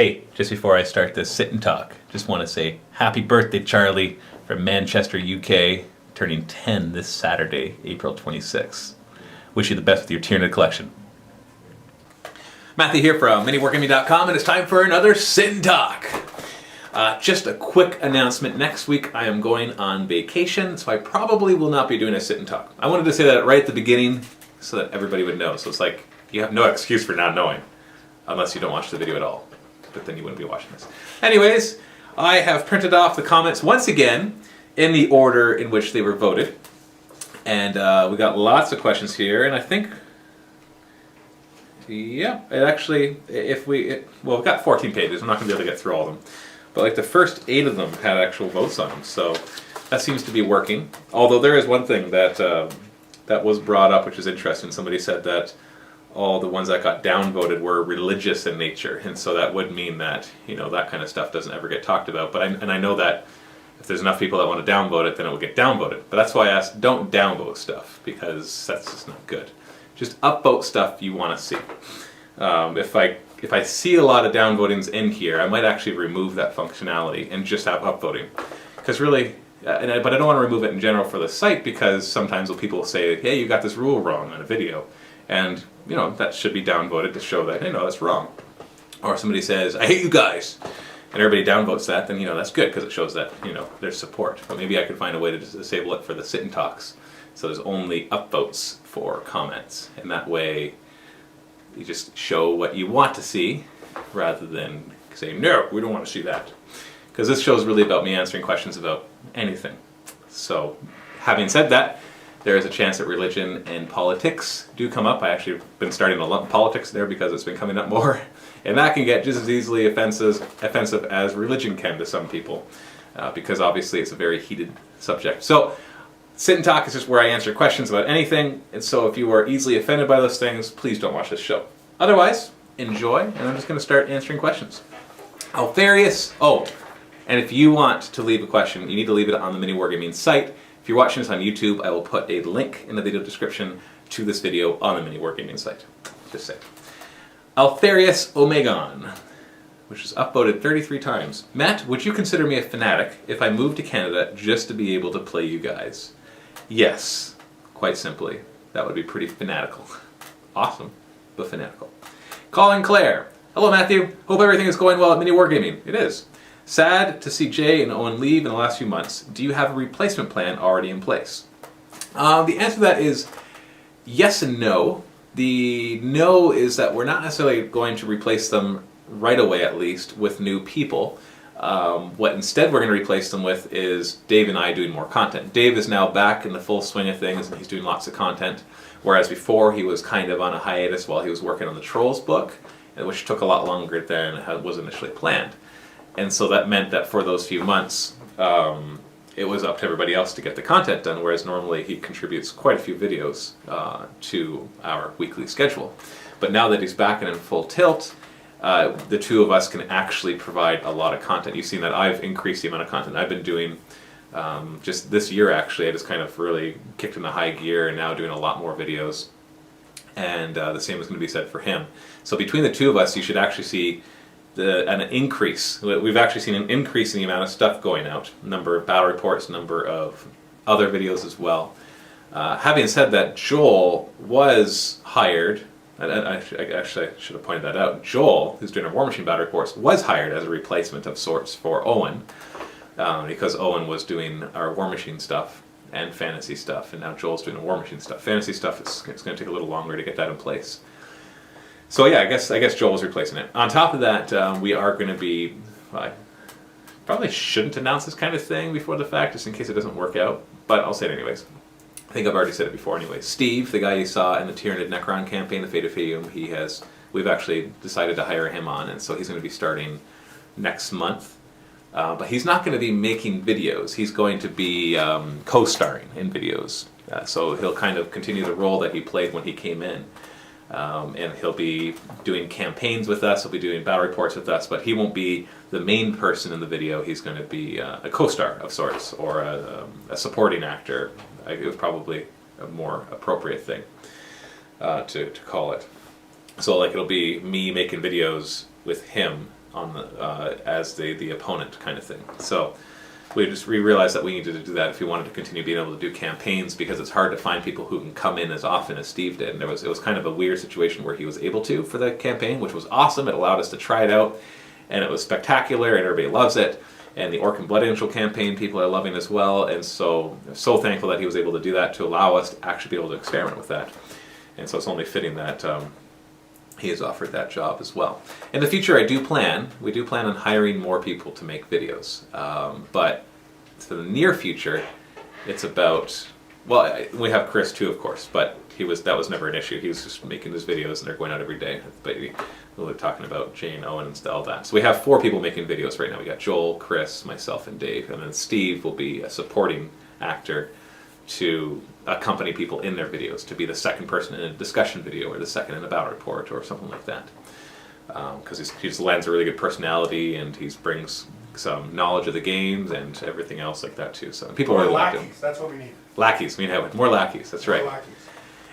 Hey, just before I start this sit and talk, just want to say happy birthday, Charlie, from Manchester, UK, turning 10 this Saturday, April 26th. Wish you the best with your Tyranid collection. Matthew here from MiniWarGaming.com, and it's time for another sit and talk. Just a quick announcement. Next week I am going on vacation, so I probably will not be doing a sit and talk. I wanted to say that right at the beginning so that everybody would know. So it's like, you have no excuse for not knowing, unless you don't watch the video at all. But then you wouldn't be watching this. Anyways, I have printed off the comments once again in the order in which they were voted. And we got lots of questions here, and I think, yeah, it actually, well, we've got 14 pages. I'm not going to be able to get through all of them. But like the first 8 of them had actual votes on them, so that seems to be working. Although there is one thing that that was brought up, which is interesting. Somebody said that all the ones that got downvoted were religious in nature, and so that would mean that, you know, that kind of stuff doesn't ever get talked about. But I know that if there's enough people that want to downvote it, then it will get downvoted. But that's why I asked, don't downvote stuff, because that's just not good. Just upvote stuff you want to see. If I see a lot of downvotings in here, I might actually remove that functionality and just have upvoting. Because really, but I don't want to remove it in general for the site, because sometimes people will say, hey, you got this rule wrong on a video. And, you know, that should be downvoted to show that, hey, no, that's wrong. Or somebody says, I hate you guys, and everybody downvotes that, then, you know, that's good, because it shows that, you know, there's support. But maybe I could find a way to disable it for the sit and talks, so there's only upvotes for comments. And that way, you just show what you want to see, rather than saying, no, we don't want to see that. Because this show is really about me answering questions about anything. So, having said that, there is a chance that religion and politics do come up. I actually have been starting to lump politics there because it's been coming up more. And that can get just as easily offensive as religion can to some people. Because obviously it's a very heated subject. So, sit and talk is just where I answer questions about anything. And so if you are easily offended by those things, please don't watch this show. Otherwise, enjoy, and I'm just going to start answering questions. Alfarius, and if you want to leave a question, you need to leave it on the Mini Wargaming site. If you're watching this on YouTube, I will put a link in the video description to this video on the Mini Wargaming site. Just saying. Alfarius Omegon, which is upvoted 33 times. Matt, would you consider me a fanatic if I moved to Canada just to be able to play you guys? Yes, quite simply. That would be pretty fanatical. Awesome, but fanatical. Colin Clare. Hello, Matthew. Hope everything is going well at Mini Wargaming. It is. Sad to see Jay and Owen leave in the last few months. Do you have a replacement plan already in place? The answer to that is yes and no. The no is that we're not necessarily going to replace them right away, at least, with new people. What instead we're going to replace them with is Dave and I doing more content. Dave is now back in the full swing of things, and he's doing lots of content, whereas before he was kind of on a hiatus while he was working on the Trolls book, which took a lot longer than was initially planned. And so that meant that for those few months, it was up to everybody else to get the content done, whereas normally he contributes quite a few videos to our weekly schedule. But now that he's back and in full tilt, the two of us can actually provide a lot of content. You've seen that I've increased the amount of content I've been doing. Just this year, actually, I just kind of really kicked into high gear and now doing a lot more videos. And the same is going to be said for him. So between the two of us, you should actually see an increase. We've actually seen an increase in the amount of stuff going out. Number of battle reports, number of other videos as well. Having said that, Joel was hired. I should have pointed that out. Joel, who's doing our War Machine battle reports, was hired as a replacement of sorts for Owen, because Owen was doing our War Machine stuff and fantasy stuff, and now Joel's doing the War Machine stuff. Fantasy stuff it's going to take a little longer to get that in place. So yeah, I guess Joel was replacing it. On top of that, we are going to be. I probably shouldn't announce this kind of thing before the fact, just in case it doesn't work out. But I'll say it anyways. I think I've already said it before anyway. Steve, the guy you saw in the Tyranid Necron campaign, the Fate of Faeum, we've actually decided to hire him on, and so he's going to be starting next month. But he's not going to be making videos. He's going to be co-starring in videos. So he'll kind of continue the role that he played when he came in. And he'll be doing campaigns with us, he'll be doing battle reports with us, but he won't be the main person in the video. He's going to be a co-star of sorts, or a supporting actor. It was probably a more appropriate thing to call it. So like it'll be me making videos with him on the as the opponent kind of thing. So we realized that we needed to do that if we wanted to continue being able to do campaigns, because it's hard to find people who can come in as often as Steve did. And it was kind of a weird situation where he was able to for the campaign, which was awesome. It allowed us to try it out, and it was spectacular, and everybody loves it. And the Orc and Blood Angel campaign people are loving as well, and so thankful that he was able to do that to allow us to actually be able to experiment with that. And so it's only fitting that he has offered that job as well. In the future, we do plan on hiring more people to make videos, but for the near future, it's about, well, we have Chris too, of course, but that was never an issue. He was just making his videos, and they're going out every day. But we're talking about Jane, Owen, and all that. So we have 4 people making videos right now. We got Joel, Chris, myself, and Dave, and then Steve will be a supporting actor to accompany people in their videos, to be the second person in a discussion video or the second in a battle report or something like that. Because he just lends a really good personality, and he brings some knowledge of the games and everything else like that too. So people more really like lackeys. him. That's what we need. Lackeys. We have more lackeys. That's right. More lackeys.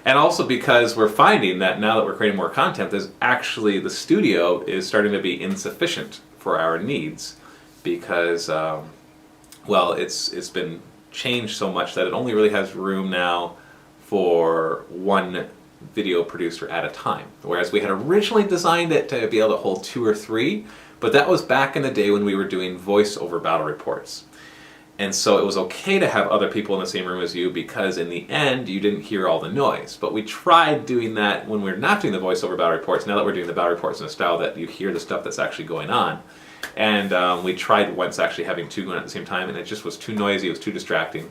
And also because we're finding that now that we're creating more content, there's actually, the studio is starting to be insufficient for our needs, because well, it's been changed so much that it only really has room now for one video producer at a time, whereas we had originally designed it to be able to hold 2 or 3, but that was back in the day when we were doing voice-over battle reports. And so it was okay to have other people in the same room as you, because in the end you didn't hear all the noise. But we tried doing that when we're not doing the voice-over battle reports. Now that we're doing the battle reports in a style that you hear the stuff that's actually going on. And we tried once actually having 2 going at the same time, and it just was too noisy, it was too distracting.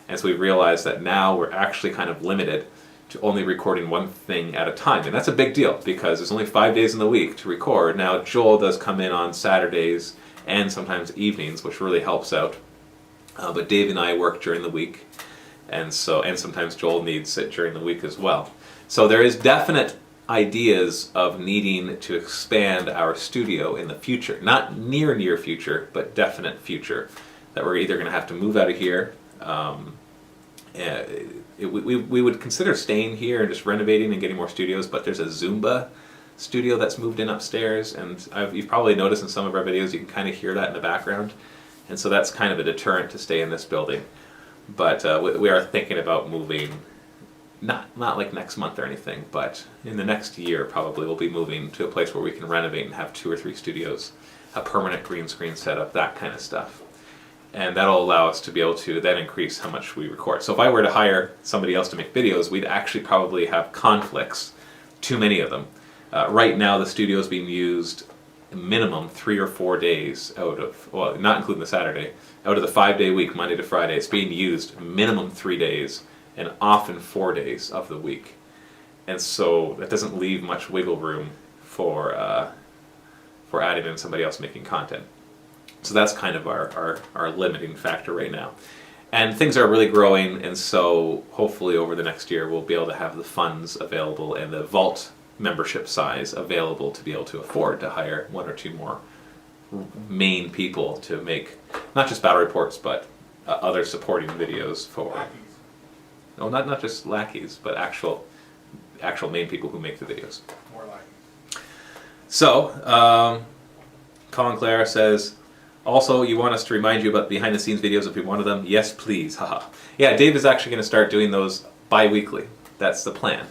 And so we realized that now we're actually kind of limited to only recording one thing at a time. And that's a big deal, because there's only 5 days in the week to record. Now Joel does come in on Saturdays and sometimes evenings, which really helps out. But Dave and I work during the week, and sometimes Joel needs it during the week as well. So there is definite ideas of needing to expand our studio in the future. Not near future, but definite future. That we're either going to have to move out of here. We would consider staying here and just renovating and getting more studios, but there's a Zumba studio that's moved in upstairs, and you've probably noticed in some of our videos you can kind of hear that in the background. And so that's kind of a deterrent to stay in this building. But we are thinking about moving, not like next month or anything, but in the next year probably we'll be moving to a place where we can renovate and have 2 or 3 studios, a permanent green screen setup, that kind of stuff. And that'll allow us to be able to then increase how much we record. So if I were to hire somebody else to make videos, we'd actually probably have conflicts, too many of them. Right now the studio is being used minimum 3 or 4 days out of, well, not including the Saturday, out of the 5-day week, Monday to Friday. It's being used minimum 3 days and often 4 days of the week. And so that doesn't leave much wiggle room for adding in somebody else making content. So that's kind of our limiting factor right now. And things are really growing, and so hopefully over the next year we'll be able to have the funds available and the vault membership size available to be able to afford to hire 1 or 2 more main people to make not just battle reports, but other supporting videos for Lackeys. no, not just lackeys, but actual main people who make the videos. More lackeys. So Colin Clare says, also, you want us to remind you about behind the scenes videos if we wanted them? Yes, please. Haha. Yeah, Dave is actually going to start doing those bi-weekly. That's the plan.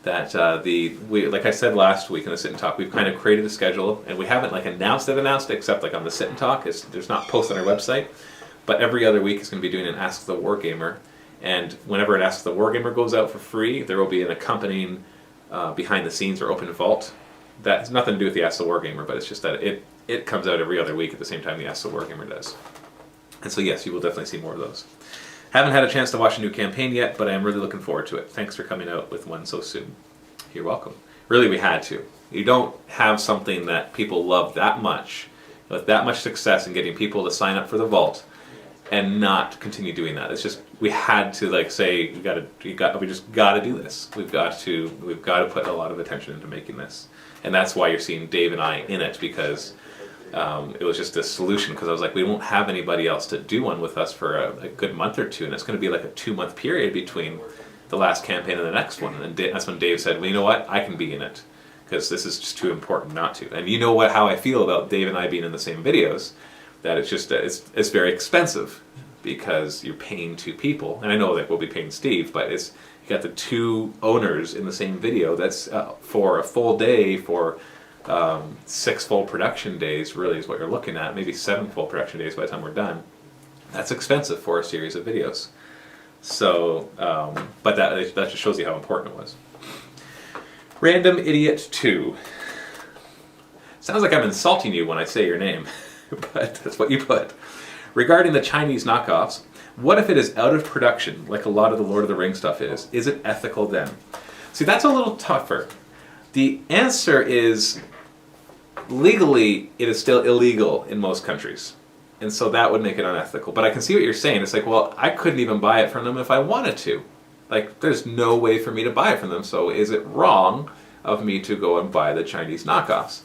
That like I said last week in the Sit and Talk, we've kind of created a schedule, and we haven't like announced it except like on the Sit and Talk. There's not posts on our website, but every other week is going to be doing an Ask the Wargamer, and whenever an Ask the Wargamer goes out for free, there will be an accompanying behind the scenes or open vault. That has nothing to do with the Ask the Wargamer, but it's just that it comes out every other week at the same time the Ask the Wargamer does. And so yes, you will definitely see more of those. Haven't had a chance to watch a new campaign yet, but I am really looking forward to it. Thanks for coming out with one so soon. You're welcome. Really, we had to. You don't have something that people love that much, with that much success in getting people to sign up for the vault, and not continue doing that. It's just, we had to like say, we just got to do this. We've got to put a lot of attention into making this, and that's why you're seeing Dave and I in it, because it was just a solution, because I was like, we won't have anybody else to do one with us for a good month or 2, and it's going to be like a 2-month period between the last campaign and the next one. And then that's when Dave said, well, you know what, I can be in it, because this is just too important not to. And you know how I feel about Dave and I being in the same videos, that it's just it's very expensive because you're paying two people. And I know that we'll be paying Steve, but it's you got the two owners in the same video. That's for a full day, for 6 full production days really is what you're looking at, maybe 7 full production days by the time we're done. That's expensive for a series of videos. So, but that just shows you how important it was. Random Idiot 2. Sounds like I'm insulting you when I say your name, but that's what you put. Regarding the Chinese knockoffs, what if it is out of production, like a lot of the Lord of the Rings stuff is? Is it ethical then? See, that's a little tougher. The answer is, legally, it is still illegal in most countries. And so that would make it unethical. But I can see what you're saying. It's like, well, I couldn't even buy it from them if I wanted to. Like, there's no way for me to buy it from them. So is it wrong of me to go and buy the Chinese knockoffs?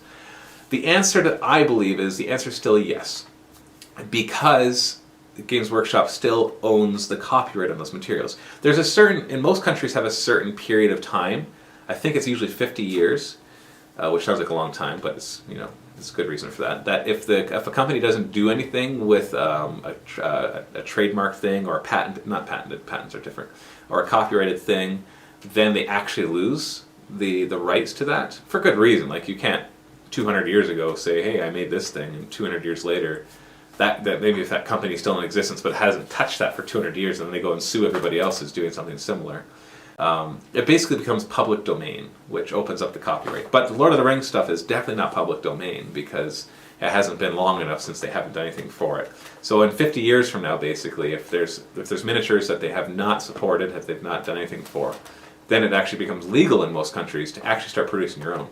The answer that I believe is, the answer is still yes. Because Games Workshop still owns the copyright on those materials. There's a certain, in most countries have a certain period of time. I think it's usually 50 years, which sounds like a long time, but it's, you know, it's a good reason for that. That if a company doesn't do anything with a trademark thing or a patent, not patented, patents are different, or a copyrighted thing, then they actually lose the rights to that for good reason. Like, you can't 200 years ago say, hey, I made this thing, and 200 years later, that maybe if that company's still in existence but hasn't touched that for 200 years, and then they go and sue everybody else who's doing something similar. It basically becomes public domain, which opens up the copyright. But the Lord of the Rings stuff is definitely not public domain because it hasn't been long enough since they haven't done anything for it. So in 50 years from now, basically, if there's miniatures that they have not supported, if they've not done anything for, then it actually becomes legal in most countries to actually start producing your own.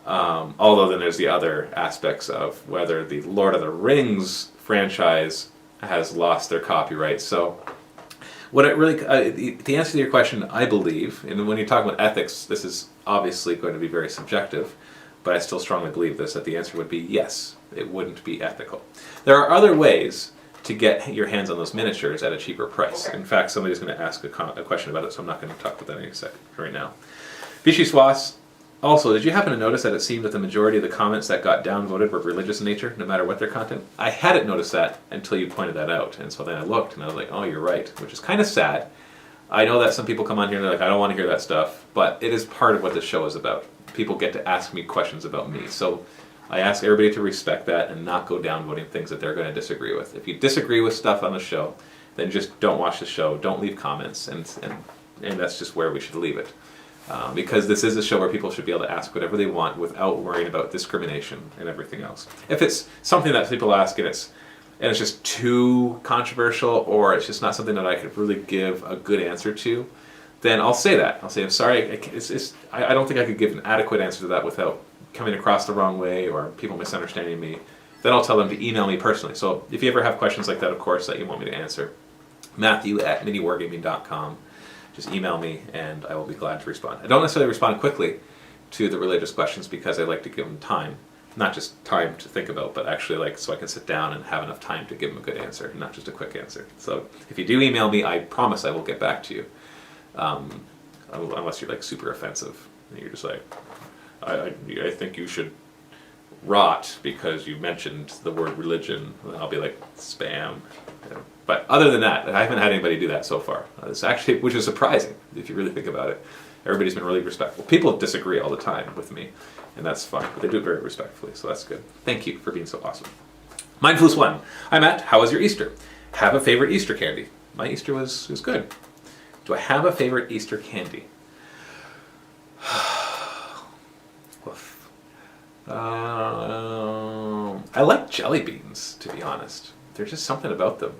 Although then there's the other aspects of whether the Lord of the Rings franchise has lost their copyright. So what it really, the answer to your question, I believe, and when you talk about ethics, this is obviously going to be very subjective, but I still strongly believe this, that the answer would be yes, it wouldn't be ethical. There are other ways to get your hands on those miniatures at a cheaper price. In fact, somebody's going to ask a question about it, so I'm not going to talk about that in a second right now. Vichy Swas, also, did you happen to notice that it seemed that the majority of the comments that got downvoted were religious in nature, no matter what their content? I hadn't noticed that until you pointed that out, and so then I looked, and I was like, oh, you're right, which is kind of sad. I know that some people come on here and they're like, I don't want to hear that stuff, but it is part of what this show is about. People get to ask me questions about me, so I ask everybody to respect that and not go downvoting things that they're going to disagree with. If you disagree with stuff on the show, then just don't watch the show, don't leave comments, and that's just where we should leave it. Because this is a show where people should be able to ask whatever they want without worrying about discrimination and everything else. If it's something that people ask and it's just too controversial, or it's just not something that I could really give a good answer to, then I'll say that. I'll say, I'm sorry, I don't think I could give an adequate answer to that without coming across the wrong way or people misunderstanding me. Then I'll tell them to email me personally. So if you ever have questions like that, of course, that you want me to answer, Matthew@miniwargaming.com. Just email me and I will be glad to respond. I don't necessarily respond quickly to the religious questions because I like to give them time. Not just time to think about, but actually so I can sit down and have enough time to give them a good answer, not just a quick answer. So if you do email me, I promise I will get back to you. Unless you're super offensive. And you're just like, I think you should rot because you mentioned the word religion. And I'll be like, spam. But other than that, I haven't had anybody do that so far. It's actually, which is surprising if you really think about it. Everybody's been really respectful. People disagree all the time with me, and that's fine, but they do it very respectfully, so that's good. Thank you for being so awesome. Mindfulness1. Hi Matt, how was your Easter? Have a favorite Easter candy? My Easter was good. Do I have a favorite Easter candy? I like jelly beans, to be honest. There's just something about them.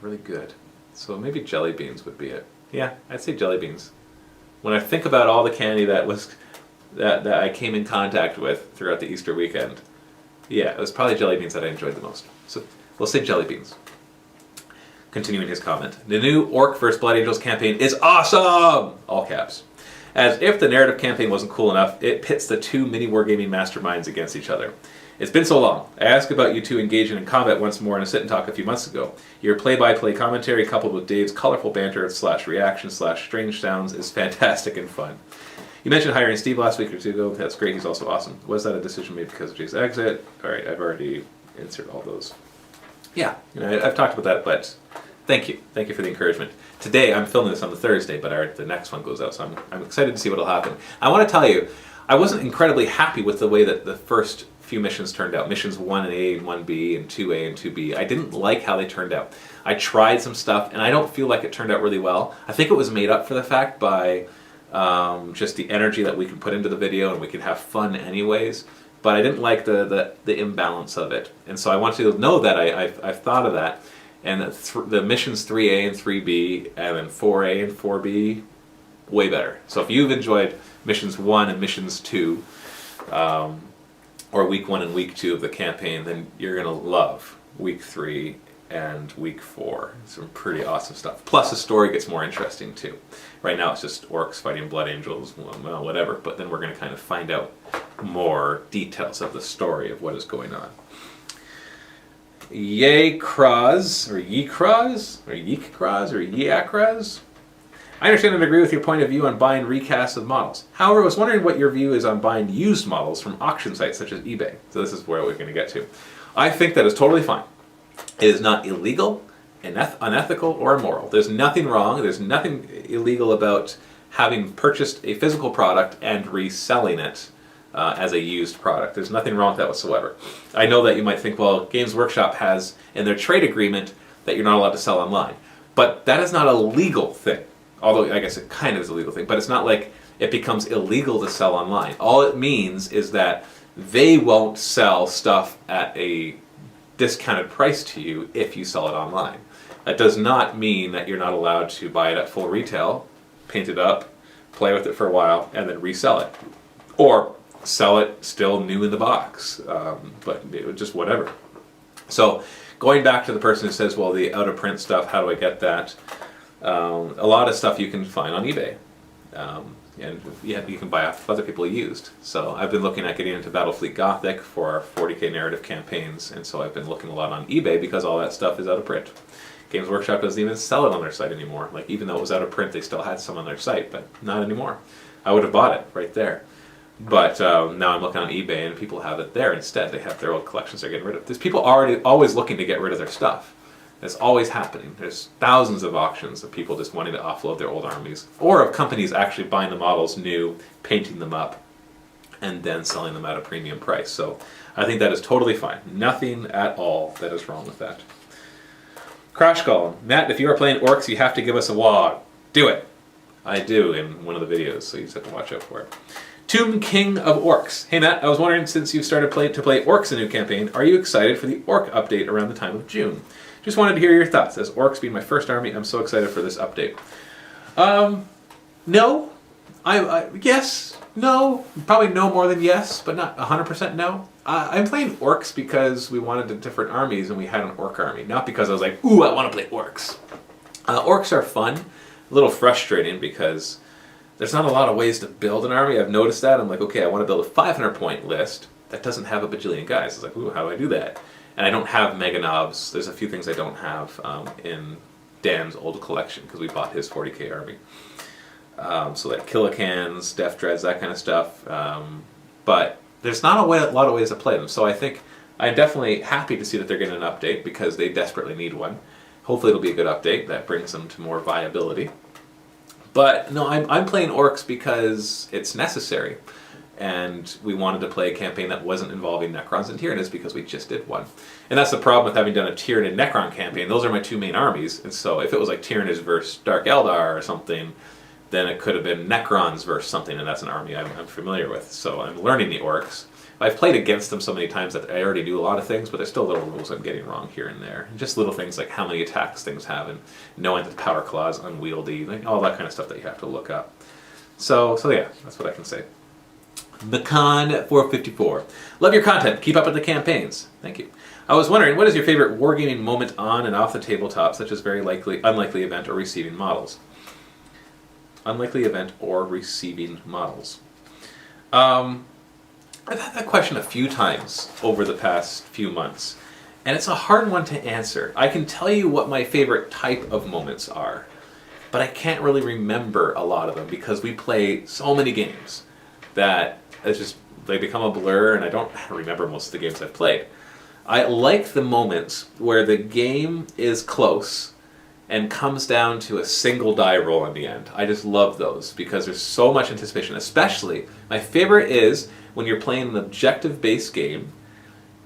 Really good. So maybe jelly beans would be it. Yeah, I'd say jelly beans. When I think about all the candy that I came in contact with throughout the Easter weekend, yeah, it was probably jelly beans that I enjoyed the most. So we'll say jelly beans. Continuing his comment. The new Orc vs. Blood Angels campaign is awesome! All caps. As if the narrative campaign wasn't cool enough, it pits the two mini wargaming masterminds against each other. It's been so long. I asked about you two engaging in combat once more in a sit and talk a few months ago. Your play-by-play commentary coupled with Dave's colorful banter / reaction / strange sounds is fantastic and fun. You mentioned hiring Steve last week or two ago. That's great. He's also awesome. Was that a decision made because of Jay's exit? All right, I've already answered all those. Yeah, I've talked about that, but thank you. Thank you for the encouragement. Today, I'm filming this on the Thursday, but the next one goes out, so I'm excited to see what will happen. I want to tell you, I wasn't incredibly happy with the way that the first few missions turned out. Missions 1A and 1B and 2A and 2B. I didn't like how they turned out. I tried some stuff, and I don't feel like it turned out really well. I think it was made up for the fact by just the energy that we can put into the video, and we can have fun anyways. But I didn't like the imbalance of it. And so I want you to know that I've thought of that. And the missions 3A and 3B, and then 4A and 4B, way better. So if you've enjoyed missions 1 and missions 2, or week 1 and week 2 of the campaign, then you're going to love week 3 and week 4. Some pretty awesome stuff. Plus the story gets more interesting too. Right now it's just orcs fighting blood angels, well, whatever, but then we're going to kind of find out more details of the story of what is going on. Yeakraz, or Yeakraz, or Yeakraz, or Yeakraz. I understand and agree with your point of view on buying recasts of models. However, I was wondering what your view is on buying used models from auction sites such as eBay. So this is where we're going to get to. I think that is totally fine. It is not illegal, unethical, or immoral. There's nothing wrong. There's nothing illegal about having purchased a physical product and reselling it as a used product. There's nothing wrong with that whatsoever. I know that you might think, well, Games Workshop has in their trade agreement that you're not allowed to sell online. But that is not a legal thing. Although I guess it kind of is a legal thing, but it's not like it becomes illegal to sell online. All it means is that they won't sell stuff at a discounted price to you if you sell it online. That does not mean that you're not allowed to buy it at full retail, paint it up, play with it for a while, and then resell it. Or sell it still new in the box, but just whatever. So going back to the person who says, well, the out-of-print stuff, how do I get that? A lot of stuff you can find on eBay, and you can buy off other people used. So I've been looking at getting into Battlefleet Gothic for our 40k narrative campaigns, and so I've been looking a lot on eBay because all that stuff is out of print. Games Workshop doesn't even sell it on their site anymore. Like, even though it was out of print, they still had some on their site, but not anymore. I would have bought it right there. But now I'm looking on eBay, and people have it there instead. They have their old collections they're getting rid of. There's people always looking to get rid of their stuff. It's always happening. There's thousands of auctions of people just wanting to offload their old armies, or of companies actually buying the models new, painting them up, and then selling them at a premium price. So I think that is totally fine. Nothing at all that is wrong with that. Crash Golem. Matt, if you are playing orcs, you have to give us a WOG. Do it. I do in one of the videos, so you just have to watch out for it. Tomb King of Orcs. Hey Matt, I was wondering, since you started to play orcs in a new campaign, are you excited for the orc update around the time of June? Just wanted to hear your thoughts. As orcs being my first army, I'm so excited for this update. No. Yes. No. Probably no more than yes, but not 100% no. I'm playing orcs because we wanted different armies and we had an orc army. Not because I was like, ooh, I want to play orcs. Orcs are fun. A little frustrating because there's not a lot of ways to build an army. I've noticed that. I'm like, okay, I want to build a 500-point list that doesn't have a bajillion guys. It's like, ooh, how do I do that? And I don't have Mega Knobs. There's a few things I don't have in Dan's old collection because we bought his 40k army. So like Killicans, Death Dreads, that kind of stuff. But there's not a lot of ways to play them. So I think I'm definitely happy to see that they're getting an update because they desperately need one. Hopefully it'll be a good update that brings them to more viability. But no, I'm playing orcs because it's necessary. And we wanted to play a campaign that wasn't involving Necrons and Tyranids because we just did one. And that's the problem with having done a Tyranid Necron campaign. Those are my two main armies. And so if it was like Tyranids versus Dark Eldar or something, then it could have been Necrons versus something, and that's an army I'm familiar with. So I'm learning the orcs. I've played against them so many times that I already knew a lot of things, but there's still little rules I'm getting wrong here and there. And just little things like how many attacks things have and knowing that the Power Claw is unwieldy, like all that kind of stuff that you have to look up. So yeah, that's what I can say. Macan454. Love your content. Keep up with the campaigns. Thank you. I was wondering, what is your favorite wargaming moment on and off the tabletop, such as very unlikely event or receiving models? Unlikely event or receiving models. I've had that question a few times over the past few months, and it's a hard one to answer. I can tell you what my favorite type of moments are, but I can't really remember a lot of them because we play so many games that it's just, they become a blur and I don't remember most of the games I've played. I like the moments where the game is close and comes down to a single die roll in the end. I just love those because there's so much anticipation. Especially, my favorite is when you're playing an objective-based game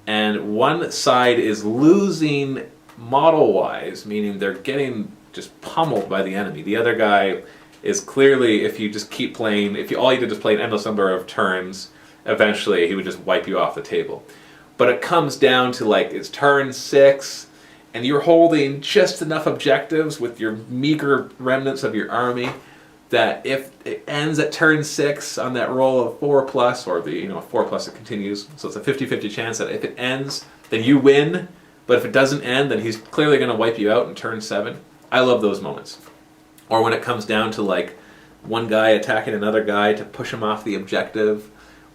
and one side is losing model-wise, meaning they're getting just pummeled by the enemy. The other guy is clearly, if you just keep playing, if you all you did is play an endless number of turns, eventually he would just wipe you off the table. But it comes down to like it's turn 6 and you're holding just enough objectives with your meager remnants of your army that if it ends at turn 6 on that roll of 4+, or the 4+ it continues, so it's a 50-50 chance that if it ends, then you win, but if it doesn't end, then he's clearly going to wipe you out in turn 7. I love those moments. Or when it comes down to like one guy attacking another guy to push him off the objective,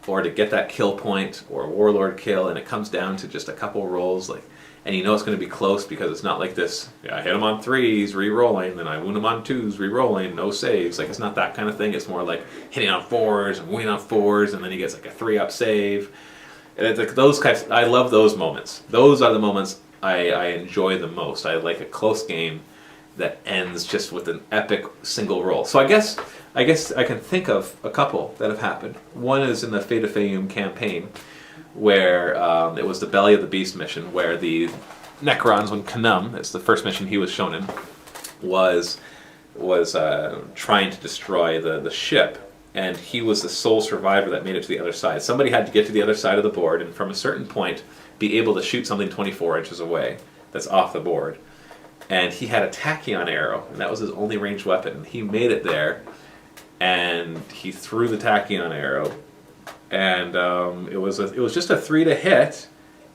or to get that kill point, or a warlord kill, and it comes down to just a couple rolls, like, and you know it's going to be close because it's not like this, I hit him on 3s, re-rolling, then I wound him on 2s, re-rolling, no saves. Like, it's not that kind of thing. It's more like hitting on 4s and winning on 4s, and then he gets like a 3-up save. And it's like those types, I love those moments. Those are the moments I enjoy the most. I like a close game that ends just with an epic single roll. So I guess I can think of a couple that have happened. One is in the Fate of Fayoum campaign, where it was the Belly of the Beast mission, where the Necrons, when Khnum, it's the first mission he was shown in, was trying to destroy the ship, and he was the sole survivor that made it to the other side. Somebody had to get to the other side of the board, and from a certain point, be able to shoot something 24 inches away that's off the board. And he had a tachyon arrow, and that was his only ranged weapon. He made it there, and he threw the tachyon arrow, and it was just a 3 to hit,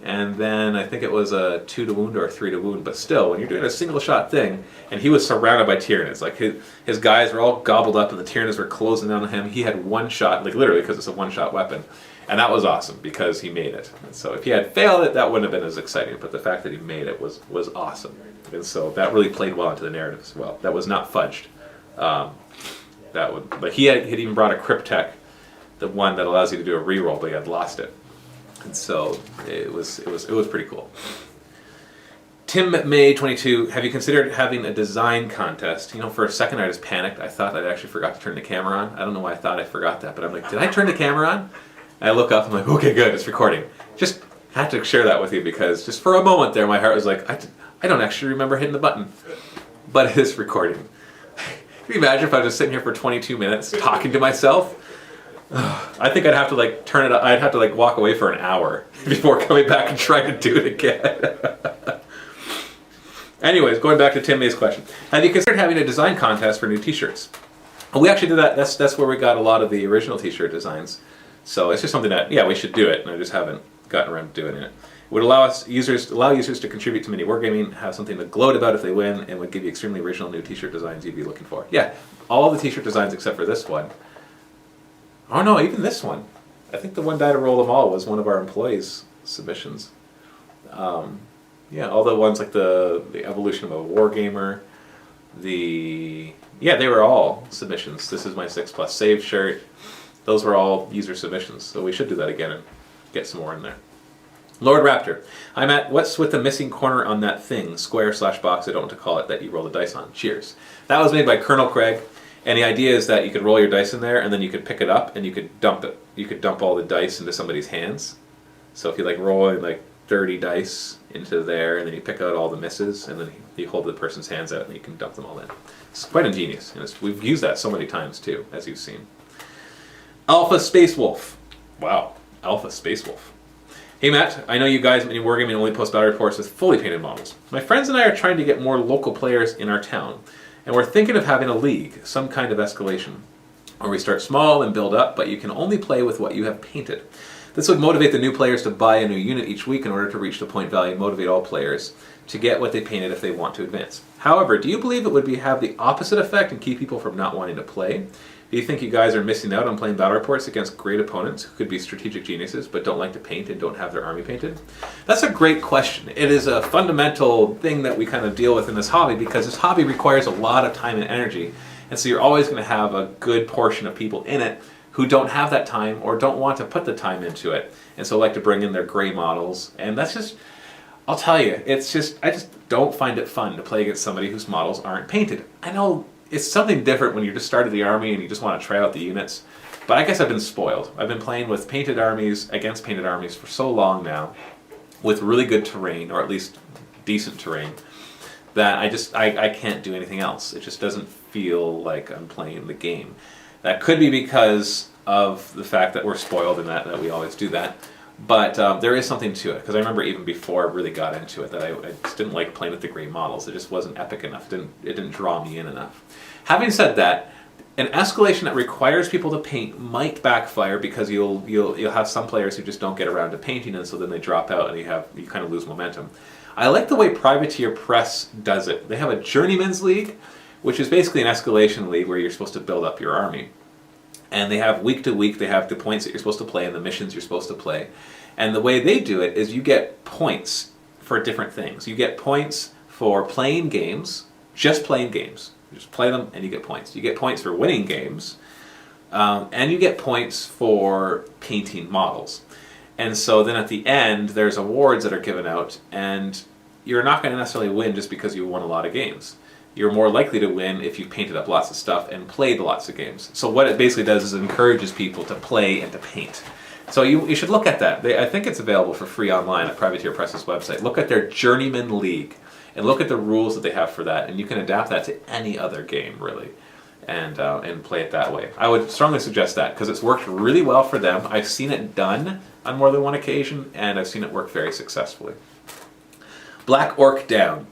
and then I think it was a 2 to wound or a 3 to wound. But still, when you're doing a single shot thing, and he was surrounded by Tyranids, like his guys were all gobbled up, and the Tyranids were closing down on him. He had one shot, like literally, because it's a one-shot weapon. And that was awesome because he made it. And so if he had failed it, that wouldn't have been as exciting. But the fact that he made it was awesome. And so that really played well into the narrative as well. That was not fudged. But he had even brought a Cryptek, the one that allows you to do a reroll, but he had lost it. And so it was pretty cool. Tim May 22, have you considered having a design contest? For a second I just panicked. I thought I'd actually forgot to turn the camera on. I don't know why I thought I forgot that, but I'm like, did I turn the camera on? And I look up, I'm like, okay, good, it's recording. Just had to share that with you because just for a moment there, my heart was like, I don't actually remember hitting the button. But it is recording. Can you imagine if I was just sitting here for 22 minutes talking to myself? I think I'd have to turn it. I'd have to walk away for an hour before coming back and trying to do it again. Anyways, going back to Tim May's question, have you considered having a design contest for new T-shirts? We actually did that. That's where we got a lot of the original T-shirt designs. So it's just something that we should do it, and I just haven't gotten around to doing it. It would allow users to contribute to Mini Wargaming, have something to gloat about if they win, and would give you extremely original new T-shirt designs you'd be looking for. Yeah, all the T-shirt designs except for this one. Oh no, even this one. I think the one Die to Roll Them All was one of our employees' submissions. All the ones like the evolution of a Wargamer, they were all submissions. This is my 6+ save shirt. Those were all user submissions, so we should do that again and get some more in there. Lord Raptor, I'm at what's with the missing corner on that thing, square/box, I don't want to call it, that you roll the dice on. Cheers. That was made by Colonel Craig, and the idea is that you could roll your dice in there, and then you could pick it up, and you could dump it. You could dump all the dice into somebody's hands. So if you roll 30 dice into there, and then you pick out all the misses, and then you hold the person's hands out, and you can dump them all in. It's quite ingenious, and we've used that so many times too, as you've seen. Alpha Space Wolf. Wow, Alpha Space Wolf. Hey Matt, I know you guys at Mini Wargaming only post battle reports with fully painted models. My friends and I are trying to get more local players in our town, and we're thinking of having a league, some kind of escalation, where we start small and build up, but you can only play with what you have painted. This would motivate the new players to buy a new unit each week in order to reach the point value and motivate all players to get what they painted if they want to advance. However, do you believe it would have the opposite effect and keep people from not wanting to play? Do you think you guys are missing out on playing battle reports against great opponents who could be strategic geniuses but don't like to paint and don't have their army painted? That's a great question. It is a fundamental thing that we kind of deal with in this hobby because this hobby requires a lot of time and energy. And so you're always going to have a good portion of people in it who don't have that time or don't want to put the time into it. And so like to bring in their gray models. And that's just, I'll tell you, I just don't find it fun to play against somebody whose models aren't painted. I know it's something different when you just started the army and you just want to try out the units. But I guess I've been spoiled. I've been playing with painted armies against painted armies for so long now with really good terrain, or at least decent terrain, that I can't do anything else. It just doesn't feel like I'm playing the game. That could be because of the fact that we're spoiled and that we always do that. But there is something to it, because I remember even before I really got into it that I just didn't like playing with the gray models. It just wasn't epic enough. It didn't draw me in enough. Having said that, an escalation that requires people to paint might backfire because you'll have some players who just don't get around to painting, and so then they drop out and you kind of lose momentum. I like the way Privateer Press does it. They have a Journeyman's League, which is basically an escalation league where you're supposed to build up your army. And they have week to week, they have the points that you're supposed to play and the missions you're supposed to play. And the way they do it is you get points for different things. You get points for playing games, just playing games. You just play them and you get points. You get points for winning games, and you get points for painting models. And so then at the end, there's awards that are given out, and you're not going to necessarily win just because you won a lot of games. You're more likely to win if you painted up lots of stuff and played lots of games. So what it basically does is it encourages people to play and to paint. So you should look at that. I think it's available for free online at Privateer Press's website. Look at their Journeyman League and look at the rules that they have for that, and you can adapt that to any other game, really, and play it that way. I would strongly suggest that because it's worked really well for them. I've seen it done on more than one occasion, and I've seen it work very successfully. Black Orc Down.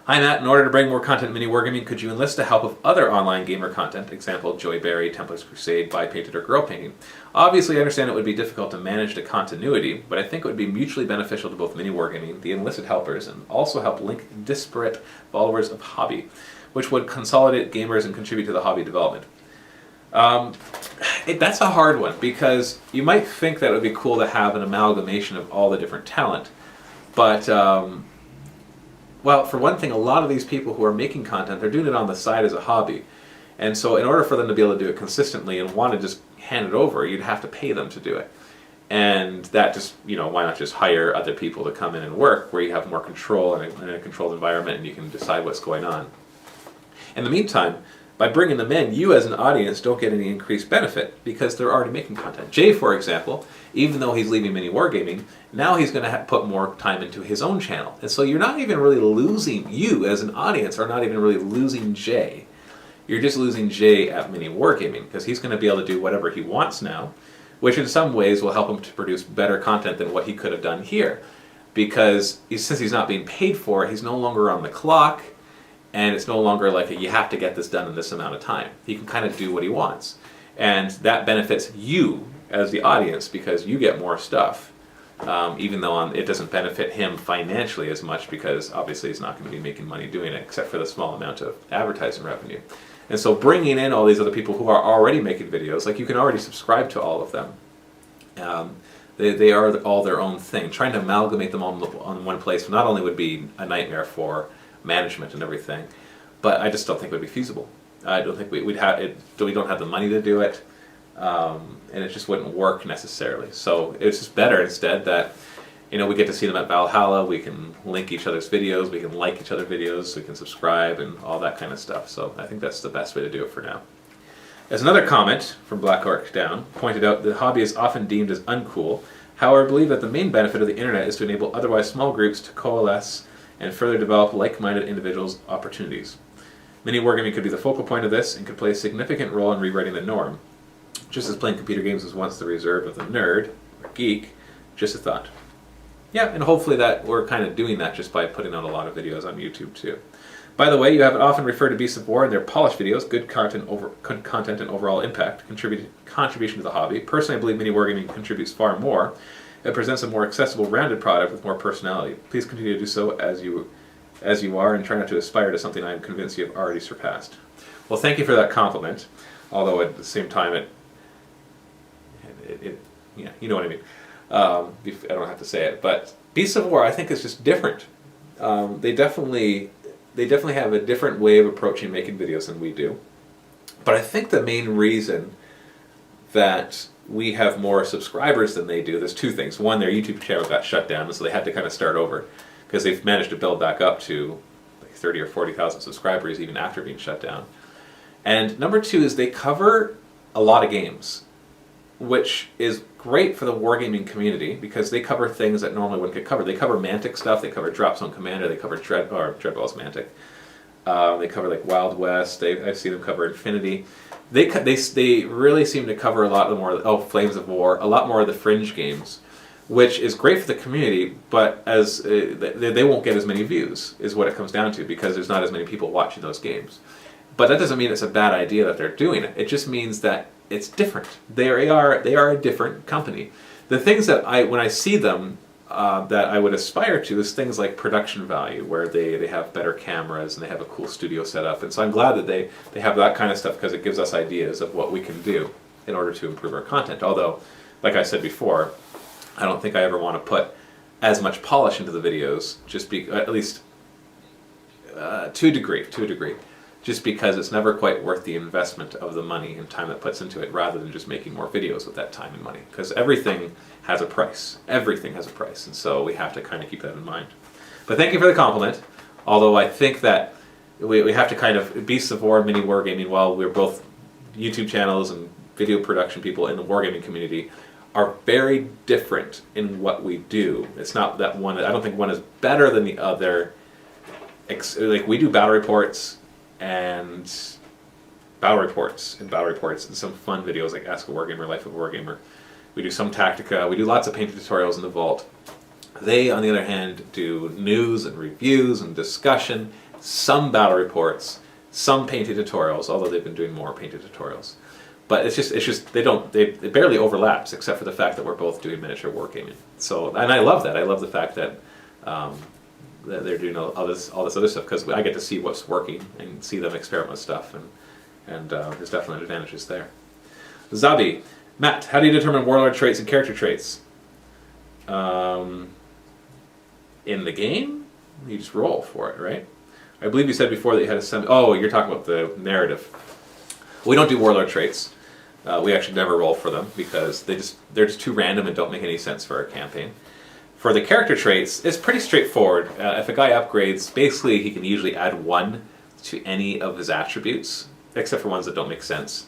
Hi Matt, in order to bring more content in Mini Wargaming, could you enlist the help of other online gamer content, example Joy Berry, Templates Crusade, Buy Painted, or Girl Painting? Obviously I understand it would be difficult to manage the continuity, but I think it would be mutually beneficial to both Mini Wargaming, the enlisted helpers, and also help link disparate followers of hobby, which would consolidate gamers and contribute to the hobby development. That's a hard one, because you might think that it would be cool to have an amalgamation of all the different talent, but well, for one thing, a lot of these people who are making content, they're doing it on the side as a hobby. And so in order for them to be able to do it consistently and want to just hand it over, you'd have to pay them to do it. And that just, why not just hire other people to come in and work where you have more control and a controlled environment and you can decide what's going on. In the meantime, by bringing them in, you as an audience don't get any increased benefit because they're already making content. Jay, for example, even though he's leaving Mini Wargaming, now he's going to put more time into his own channel. And so you're not even really losing, you as an audience are not even really losing Jay. You're just losing Jay at Mini Wargaming because he's going to be able to do whatever he wants now, which in some ways will help him to produce better content than what he could have done here. Because since he's not being paid for it, he's no longer on the clock, and it's no longer like you have to get this done in this amount of time. He can kind of do what he wants. And that benefits you as the audience because you get more stuff, even though it doesn't benefit him financially as much because obviously he's not going to be making money doing it except for the small amount of advertising revenue. And so bringing in all these other people who are already making videos, like you can already subscribe to all of them. They are all their own thing. Trying to amalgamate them all on one place not only would be a nightmare for management and everything, but I just don't think it would be feasible. I don't think we don't have the money to do it, and it just wouldn't work necessarily. So it's just better instead that we get to see them at Valhalla. We can link each other's videos. We can like each other's videos. We can subscribe and all that kind of stuff. So I think that's the best way to do it for now. As another comment from Black Orc Down pointed out, the hobby is often deemed as uncool. However, I believe that the main benefit of the internet is to enable otherwise small groups to coalesce and further develop like-minded individuals' opportunities. Mini Wargaming could be the focal point of this and could play a significant role in rewriting the norm. Just as playing computer games was once the reserve of the nerd, or geek, just a thought. Yeah, and hopefully that we're kind of doing that just by putting out a lot of videos on YouTube too. By the way, you have often referred to Beasts of War and their polished videos, good content and overall impact, contribution to the hobby. Personally, I believe Mini Wargaming contributes far more. It presents a more accessible, rounded product with more personality. Please continue to do so as you are, and try not to aspire to something I am convinced you have already surpassed. Well, thank you for that compliment. Although at the same time, yeah, you know what I mean. I don't have to say it, but Beasts of War I think is just different. They definitely have a different way of approaching making videos than we do. But I think the main reason that we have more subscribers than they do, there's two things. One, their YouTube channel got shut down, so they had to kind of start over because they've managed to build back up to like 30 or 40,000 subscribers even after being shut down. And number two is they cover a lot of games, which is great for the wargaming community because they cover things that normally wouldn't get covered. They cover Mantic stuff, they cover Drop Zone Commander, they cover Dreadball's Mantic. They cover like Wild West. I've seen them cover Infinity. They really seem to cover a lot more. Flames of War, a lot more of the fringe games, which is great for the community. But as they won't get as many views, is what it comes down to because there's not as many people watching those games. But that doesn't mean it's a bad idea that they're doing it. It just means that it's different. They are a different company. The things that when I see them. That I would aspire to is things like production value, where they have better cameras and they have a cool studio setup. And so I'm glad that they have that kind of stuff because it gives us ideas of what we can do in order to improve our content. Although, like I said before, I don't think I ever want to put as much polish into the videos, at least to a degree, just because it's never quite worth the investment of the money and time that puts into it rather than just making more videos with that time and money. Because everything has a price. Everything has a price. And so we have to kind of keep that in mind. But thank you for the compliment. Although I think that we have to kind of, Beasts of War, Mini Wargaming, while we're both YouTube channels and video production people in the wargaming community, are very different in what we do. It's not that one, I don't think one is better than the other. Like we do battle reports and some fun videos like Ask a Wargamer, Life of a Wargamer. We do some Tactica, we do lots of painting tutorials in the Vault. They, on the other hand, do news and reviews and discussion, some battle reports, some painting tutorials, although they've been doing more painting tutorials. But it's just it barely overlaps except for the fact that we're both doing miniature wargaming. So, and I love that. I love the fact that that they're doing all this other stuff because I get to see what's working and see them experiment with stuff, and there's definitely advantages there. Zabi, Matt, how do you determine warlord traits and character traits? In the game, you just roll for it, right? I believe you said before that you had a Oh, you're talking about the narrative. We don't do warlord traits. We actually never roll for them because they're just too random and don't make any sense for our campaign. For the character traits, it's pretty straightforward. If a guy upgrades, basically he can usually add 1 to any of his attributes, except for ones that don't make sense.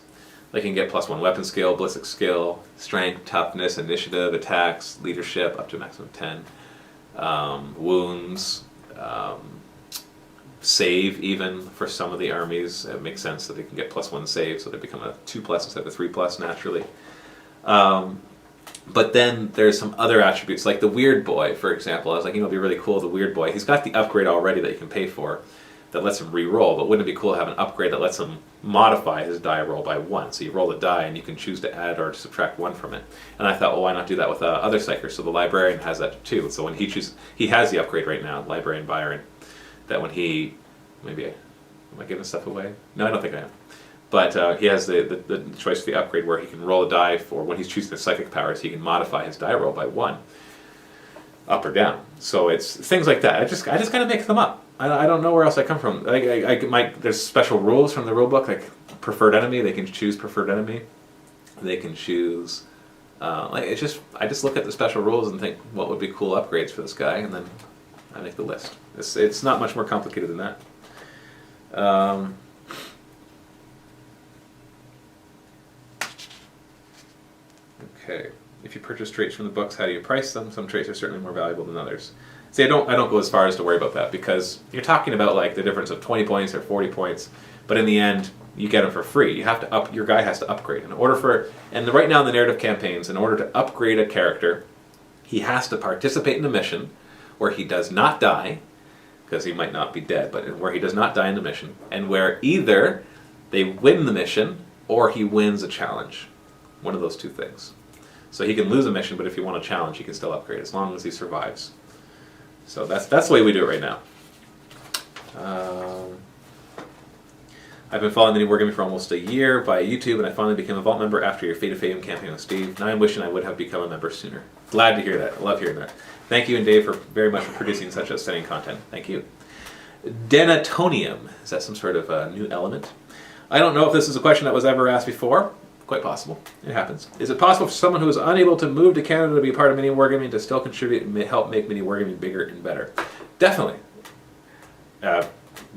Like he can get +1 weapon skill, ballistic skill, strength, toughness, initiative, attacks, leadership, up to a maximum of 10, wounds, save even for some of the armies. It makes sense that they can get +1 save, so they become a 2+ instead of a 3+ naturally. But then there's some other attributes, like the Weird Boy, for example. I was like, it'd be really cool, the Weird Boy. He's got the upgrade already that you can pay for that lets him re-roll, but wouldn't it be cool to have an upgrade that lets him modify his die roll by 1? So you roll a die and you can choose to add or to subtract 1 from it. And I thought, well, why not do that with other psychers? So the Librarian has that too. So when he has the upgrade right now, Librarian Byron, that when he, am I giving stuff away? No, I don't think I am. But he has the choice for the upgrade where he can roll a die for, when he's choosing the psychic powers, he can modify his die roll by 1, up or down. So it's things like that. I just kind of make them up. I don't know where else I come from. There's special rules from the rulebook, like preferred enemy. They can choose preferred enemy. They can choose. I just look at the special rules and think what would be cool upgrades for this guy, and then I make the list. It's not much more complicated than that. Okay. If you purchase traits from the books, how do you price them? Some traits are certainly more valuable than others. See, I don't go as far as to worry about that because you're talking about like the difference of 20 points or 40 points, but in the end, you get them for free. You have to your guy has to upgrade right now in the narrative campaigns, in order to upgrade a character, he has to participate in a mission where he does not die, because he might not be dead, but where he does not die in the mission, and where either they win the mission or he wins a challenge. One of those two things. So he can lose a mission, but if you want a challenge, he can still upgrade as long as he survives. So that's the way we do it right now. I've been following Mini Wargaming for almost a year via YouTube, and I finally became a Vault member after your Fate of Fame campaign with Steve. Now I'm wishing I would have become a member sooner. Glad to hear that. I love hearing that. Thank you and Dave for very much for producing such outstanding content. Thank you. Denatonium. Is that some sort of new element? I don't know if this is a question that was ever asked before. Quite possible. It happens. Is it possible for someone who is unable to move to Canada to be part of Mini Wargaming to still contribute and help make Mini Wargaming bigger and better? Definitely.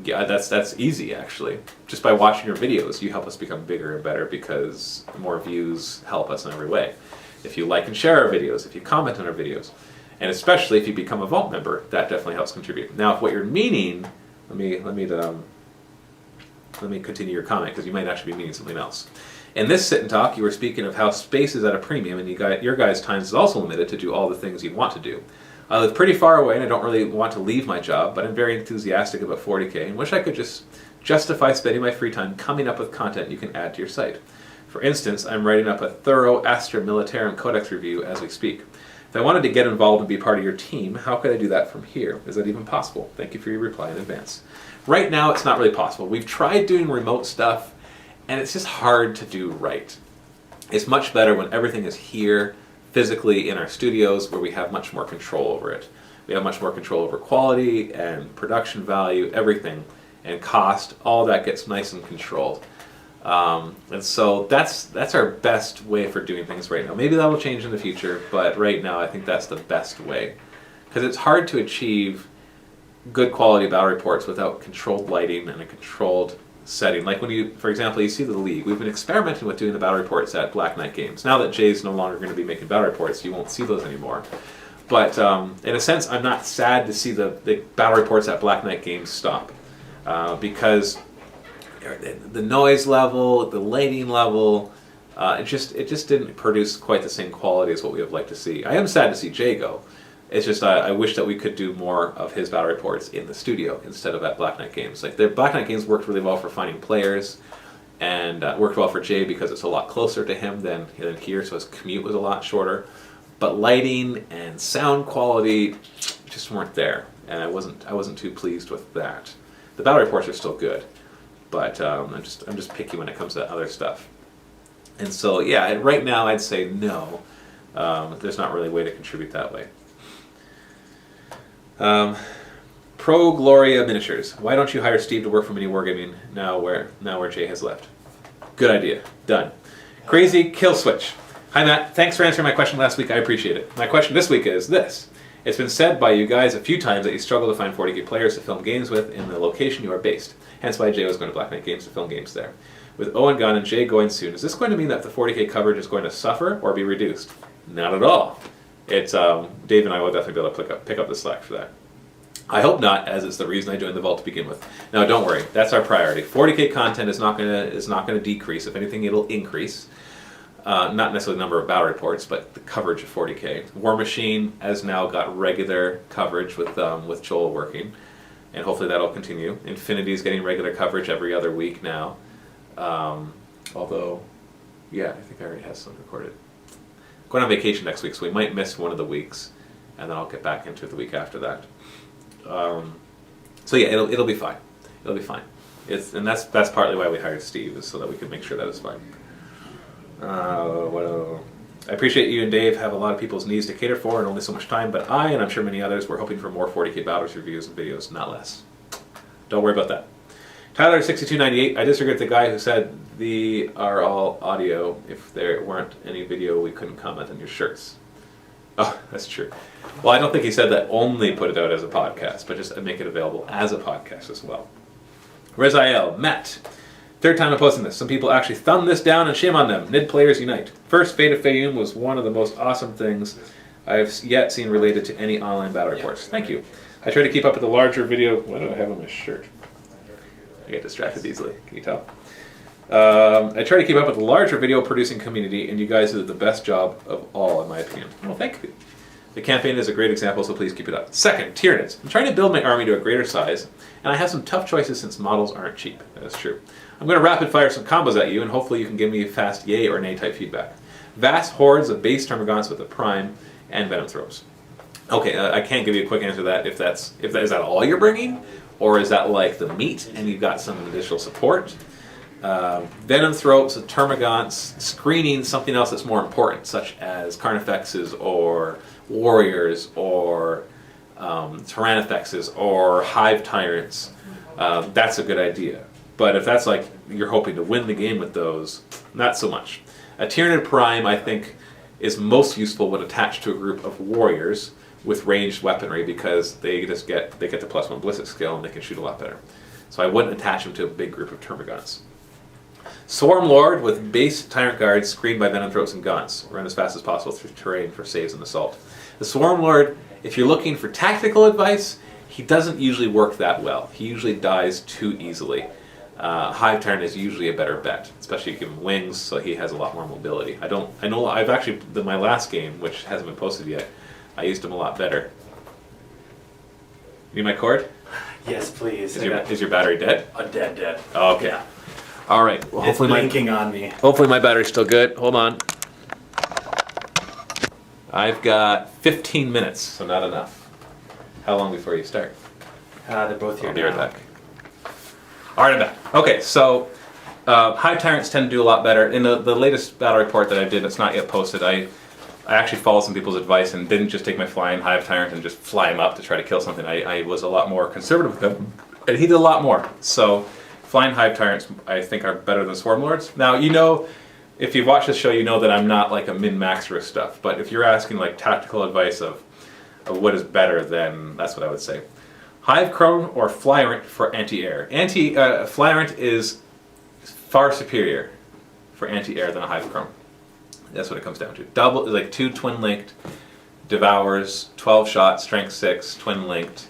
Yeah, that's easy actually. Just by watching your videos, you help us become bigger and better because more views help us in every way. If you like and share our videos, if you comment on our videos, and especially if you become a Vault member, that definitely helps contribute. Now, if what you're meaning, let me continue your comment because you might actually be meaning something else. In this sit and talk, you were speaking of how space is at a premium and your guys' time is also limited to do all the things you want to do. I live pretty far away and I don't really want to leave my job, but I'm very enthusiastic about 40K and wish I could just justify spending my free time coming up with content you can add to your site. For instance, I'm writing up a thorough Astra Militarum Codex review as we speak. If I wanted to get involved and be part of your team, how could I do that from here? Is that even possible? Thank you for your reply in advance. Right now, it's not really possible. We've tried doing remote stuff, and it's just hard to do right. It's much better when everything is here, physically in our studios, where we have much more control over it. We have much more control over quality and production value, everything, and cost. All that gets nice and controlled. And so that's our best way for doing things right now. Maybe that'll change in the future, but right now I think that's the best way. Because it's hard to achieve good quality battle reports without controlled lighting and a controlled setting. Like when you, for example, you see the League. We've been experimenting with doing the battle reports at Black Knight Games. Now that Jay's no longer going to be making battle reports, you won't see those anymore. But in a sense, I'm not sad to see the battle reports at Black Knight Games stop. Because the noise level, the lighting level, it just didn't produce quite the same quality as what we would like to see. I am sad to see Jay go. It's just I wish that we could do more of his battle reports in the studio instead of at Black Knight Games. Like the Black Knight Games worked really well for finding players, and worked well for Jay because it's a lot closer to him than here, so his commute was a lot shorter. But lighting and sound quality just weren't there, and I wasn't too pleased with that. The battle reports are still good, but I'm just picky when it comes to other stuff. And so yeah, right now I'd say no. There's not really a way to contribute that way. Pro Gloria Miniatures. Why don't you hire Steve to work for Mini Wargaming now where Jay has left? Good idea. Done. Crazy Kill Switch. Hi Matt, thanks for answering my question last week. I appreciate it. My question this week is this. It's been said by you guys a few times that you struggle to find 40K players to film games with in the location you are based. Hence why Jay was going to Black Knight Games to film games there. With Owen gone and Jay going soon, is this going to mean that the 40K coverage is going to suffer or be reduced? Not at all. It's Dave and I will definitely be able to pick up the slack for that. I hope not, as it's the reason I joined the Vault to begin with. Now, don't worry, that's our priority. 40K content is not going to decrease. If anything, it'll increase. Not necessarily the number of battle reports, but the coverage of 40K. War Machine has now got regular coverage with Joel working, and hopefully that'll continue. Infinity is getting regular coverage every other week now. Although, yeah, I think I already have some recorded. Going on vacation next week, so we might miss one of the weeks, and then I'll get back into it the week after that. So yeah, it'll be fine. It'll be fine. And that's partly why we hired Steve, is so that we can make sure that it's fine. I appreciate you and Dave have a lot of people's needs to cater for and only so much time, but I, and I'm sure many others, were hoping for more 40K Battles reviews and videos, not less. Don't worry about that. Tyler6298, I disagree with the guy who said they are all audio. If there weren't any video, we couldn't comment on your shirts. Oh, that's true. Well, I don't think he said that only put it out as a podcast, but just make it available as a podcast as well. Rezael, Matt. Third time I'm posting this. Some people actually thumbed this down, and shame on them. Nid players unite. First, Fate of Fayum was one of the most awesome things I've yet seen related to any online battle reports. Thank you. I try to keep up with the larger video. What do I have on my shirt? I get distracted easily. Can you tell? I try to keep up with the larger video producing community, and you guys do the best job of all, in my opinion. Well, thank you. The campaign is a great example, so please keep it up. Second, Tyranids. I'm trying to build my army to a greater size, and I have some tough choices since models aren't cheap. That is true. I'm going to rapid fire some combos at you, and hopefully you can give me fast yay or nay type feedback. Vast hordes of base Termagants with a prime and Venom Throws. Okay, I can't give you a quick answer to that. Is that all you're bringing, or is that like the meat and you've got some additional support? Venom Thropes, Termagants, screening something else that's more important, such as Carnifexes or Warriors or Tyrannifexes or Hive Tyrants. That's a good idea. But if that's like you're hoping to win the game with those, not so much. A Tyranid Prime, I think, is most useful when attached to a group of warriors with ranged weaponry because they get the +1 ballistic skill and they can shoot a lot better. So I wouldn't attach them to a big group of Termagants. Swarm Lord with base Tyrant Guards screened by Venom Throats and Gaunts. Run as fast as possible through terrain for saves and assault. The Swarm Lord, if you're looking for tactical advice, he doesn't usually work that well. He usually dies too easily. Hive Tyrant is usually a better bet, especially if you give him wings, so he has a lot more mobility. I know I've actually, my last game, which hasn't been posted yet, I used him a lot better. Need my cord? Yes, please. Is your battery dead? Dead. Oh, okay. Yeah. All right. Well, It's blinking on me. Hopefully my battery's still good. Hold on. I've got 15 minutes, so not enough. How long before you start? They're both here I'll be now. right back. All right, I'm back. Okay, so Hive Tyrants tend to do a lot better. In the latest battle report that I did, it's not yet posted, I actually followed some people's advice and didn't just take my flying Hive Tyrant and just fly him up to try to kill something. I was a lot more conservative with him, and he did a lot more. So flying Hive Tyrants, I think, are better than Swarm Lords. Now, you know, if you've watched this show, you know that I'm not like a min-maxer of stuff, but if you're asking like tactical advice of what is better, then that's what I would say. Hive Crone or Flyrant for anti-air. Flyrant is far superior for anti-air than a Hive Crone. That's what it comes down to. Double, like 2 twin-linked Devours, 12 shot, strength 6, twin-linked.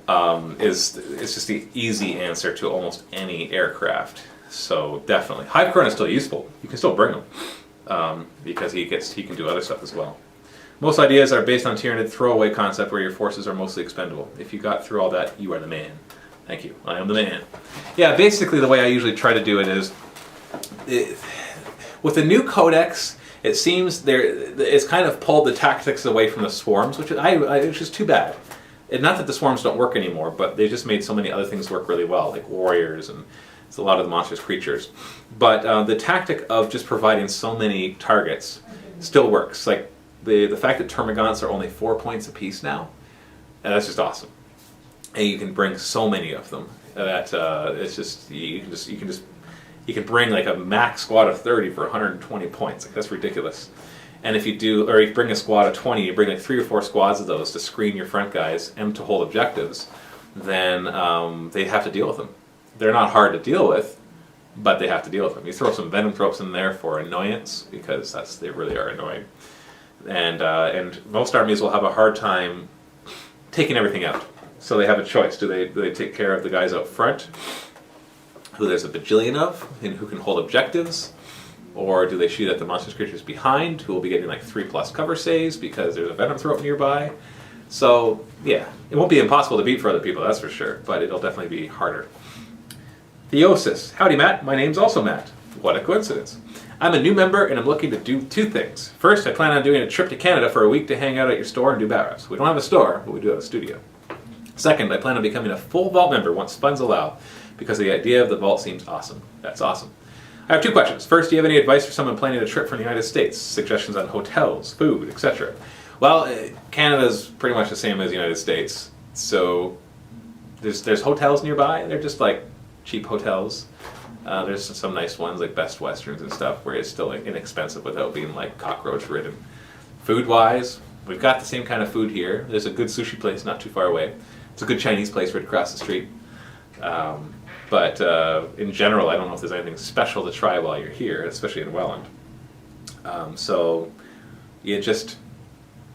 It's just the easy answer to almost any aircraft. So definitely. Hive Crone is still useful. You can still bring him because he can do other stuff as well. Most ideas are based on Tyranid throwaway concept where your forces are mostly expendable. If you got through all that, you are the man. Thank you. I am the man. Yeah, basically the way I usually try to do it is, with the new codex, it seems it's kind of pulled the tactics away from the swarms, which is too bad. Not that the swarms don't work anymore, but they just made so many other things work really well, like warriors and a lot of the monstrous creatures. But the tactic of just providing so many targets still works. Like the fact that Termagants are only 4 points apiece now, that's just awesome. And you can bring so many of them that it's just you can bring like a max squad of 30 for 120 points. Like, that's ridiculous. And if you do, or you bring a squad of 20, you bring like 3 or 4 squads of those to screen your front guys and to hold objectives, then they have to deal with them. They're not hard to deal with, but they have to deal with them. You throw some Venom Thropes in there for annoyance, because they really are annoying. And most armies will have a hard time taking everything out. So they have a choice. Do they take care of the guys out front, who there's a bajillion of, and who can hold objectives? Or do they shoot at the monstrous creatures behind, who will be getting like 3+ cover saves because there's a Venom Throat nearby? So, yeah, it won't be impossible to beat for other people, that's for sure, but it'll definitely be harder. Theosis. Howdy, Matt. My name's also Matt. What a coincidence. I'm a new member, and I'm looking to do 2 things. First, I plan on doing a trip to Canada for a week to hang out at your store and do bat We don't have a store, but we do have a studio. Second, I plan on becoming a full Vault member once funds allow, because the idea of the Vault seems awesome. That's awesome. I have 2 questions. First, do you have any advice for someone planning a trip from the United States? Suggestions on hotels, food, etc. Well, Canada's pretty much the same as the United States. So there's hotels nearby. They're just like cheap hotels. There's some nice ones like Best Westerns and stuff where it's still inexpensive without being like cockroach ridden. Food-wise, we've got the same kind of food here. There's a good sushi place not too far away. It's a good Chinese place right across the street. But in general, I don't know if there's anything special to try while you're here, especially in Welland. So you just,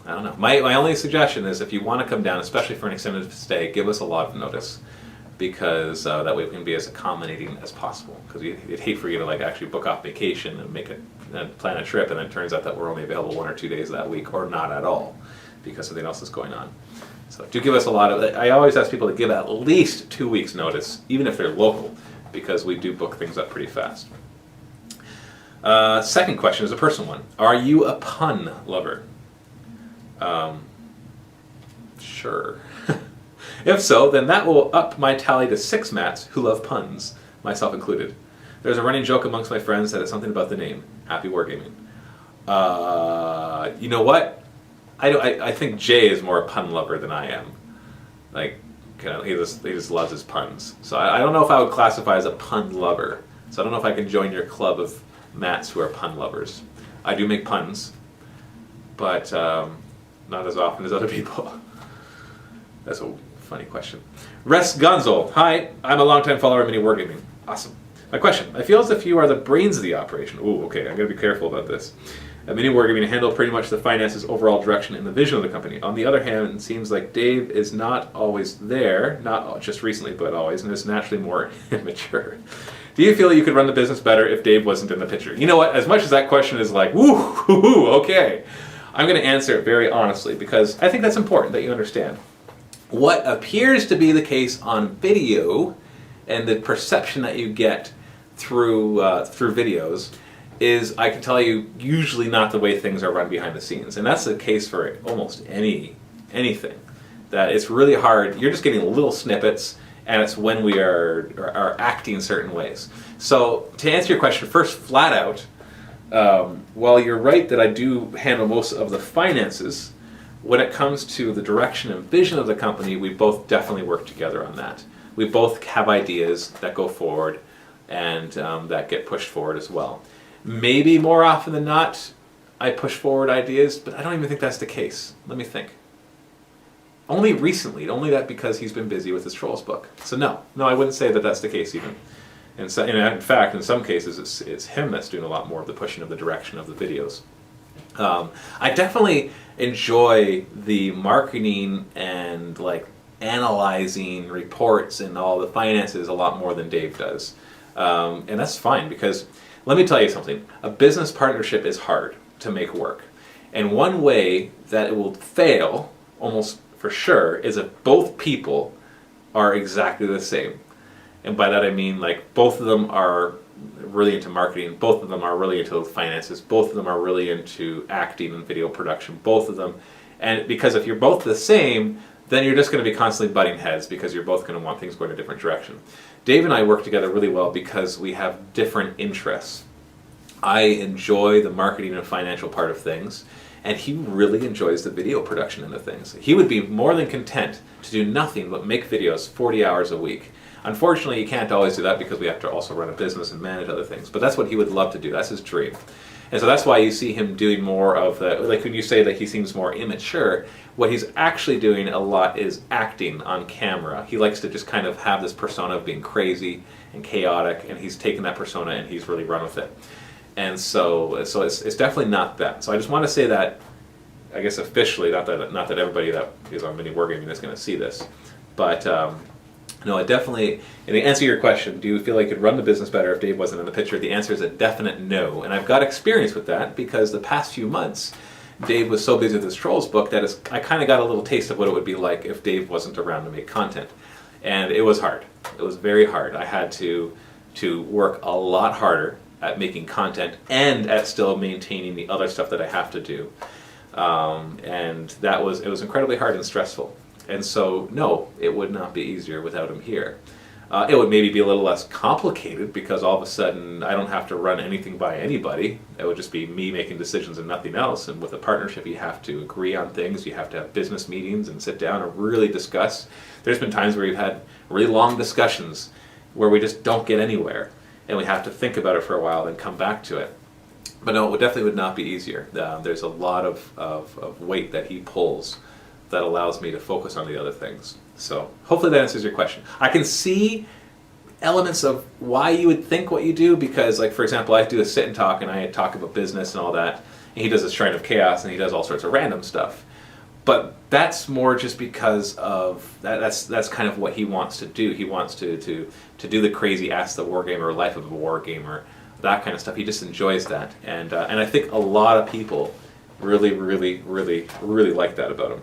I don't know. My only suggestion is if you want to come down, especially for an extended stay, give us a lot of notice, because that way we can be as accommodating as possible. Because we'd hate for you to like actually book off vacation and plan a trip, and then it turns out that we're only available 1 or 2 days that week, or not at all, because something else is going on. So do give us a lot of, I always ask people to give at least 2 weeks notice, even if they're local, because we do book things up pretty fast. Second question is a personal one. Are you a pun lover? Sure. If so, then that will up my tally to 6 Matts who love puns, myself included. There's a running joke amongst my friends that it's something about the name, Happy Wargaming. You know what? I think Jay is more a pun lover than I am. Like, he just loves his puns. So I don't know if I would classify as a pun lover. So I don't know if I can join your club of Matts who are pun lovers. I do make puns, but not as often as other people. That's a funny question. Res Gonzo. Hi, I'm a longtime follower of Mini Wargaming. Awesome. My question. I feel as if you are the brains of the operation. Ooh, okay, I'm going to be careful about this. At Mini Wargaming handle pretty much the finances, overall direction, and the vision of the company. On the other hand, it seems like Dave is not always there, not just recently, but always, and is naturally more immature. Do you feel you could run the business better if Dave wasn't in the picture? You know what? As much as that question is like, woo, okay, I'm going to answer it very honestly because I think that's important that you understand. What appears to be the case on video and the perception that you get through videos is, I can tell you, usually not the way things are run behind the scenes. And that's the case for almost anything. That it's really hard. You're just getting little snippets, and it's when we are acting certain ways. So to answer your question, first, flat out, while you're right that I do handle most of the finances, when it comes to the direction and vision of the company, we both definitely work together on that. We both have ideas that go forward and that get pushed forward as well. Maybe more often than not, I push forward ideas, but I don't even think that's the case. Let me think. Only recently, only that because he's been busy with his Trolls book. So no, I wouldn't say that that's the case even. And so, in fact, in some cases, it's him that's doing a lot more of the pushing of the direction of the videos. I definitely enjoy the marketing and like analyzing reports and all the finances a lot more than Dave does. And that's fine because let me tell you something. A business partnership is hard to make work. And one way that it will fail, almost for sure, is if both people are exactly the same. And by that I mean like both of them are really into marketing, both of them are really into finances, both of them are really into acting and video production, both of them. And because if you're both the same, then you're just going to be constantly butting heads because you're both going to want things going a different direction. Dave and I work together really well because we have different interests. I enjoy the marketing and financial part of things, and he really enjoys the video production end of things. He would be more than content to do nothing but make videos 40 hours a week. Unfortunately, you can't always do that because we have to also run a business and manage other things, but that's what he would love to do. That's his dream. And so that's why you see him doing more of the, like when you say that he seems more immature, what he's actually doing a lot is acting on camera. He likes to just kind of have this persona of being crazy and chaotic, and he's taken that persona and he's really run with it. And so it's definitely not that. So I just want to say that, I guess officially, not that everybody that is on Mini Wargaming is going to see this, but no, I definitely, and to answer your question, do you feel like you could run the business better if Dave wasn't in the picture? The answer is a definite no. And I've got experience with that because the past few months, Dave was so busy with his Trolls book that I kind of got a little taste of what it would be like if Dave wasn't around to make content. And it was hard. It was very hard. I had to work a lot harder at making content and at still maintaining the other stuff that I have to do. And it was incredibly hard and stressful. And so, no, it would not be easier without him here. It would maybe be a little less complicated because all of a sudden I don't have to run anything by anybody. It would just be me making decisions and nothing else. And with a partnership, you have to agree on things. You have to have business meetings and sit down and really discuss. There's been times where we've had really long discussions where we just don't get anywhere. And we have to think about it for a while and come back to it. But no, it definitely would not be easier. There's a lot of weight that he pulls that allows me to focus on the other things. So hopefully that answers your question. I can see elements of why you would think what you do because, like, for example, I do a sit and talk and I talk about business and all that, and he does a Shrine of Chaos and he does all sorts of random stuff. But that's more just because of that's kind of what he wants to do. He wants to do the crazy Ask the Wargamer, Life of a Wargamer, that kind of stuff. He just enjoys that, and I think a lot of people really like that about him.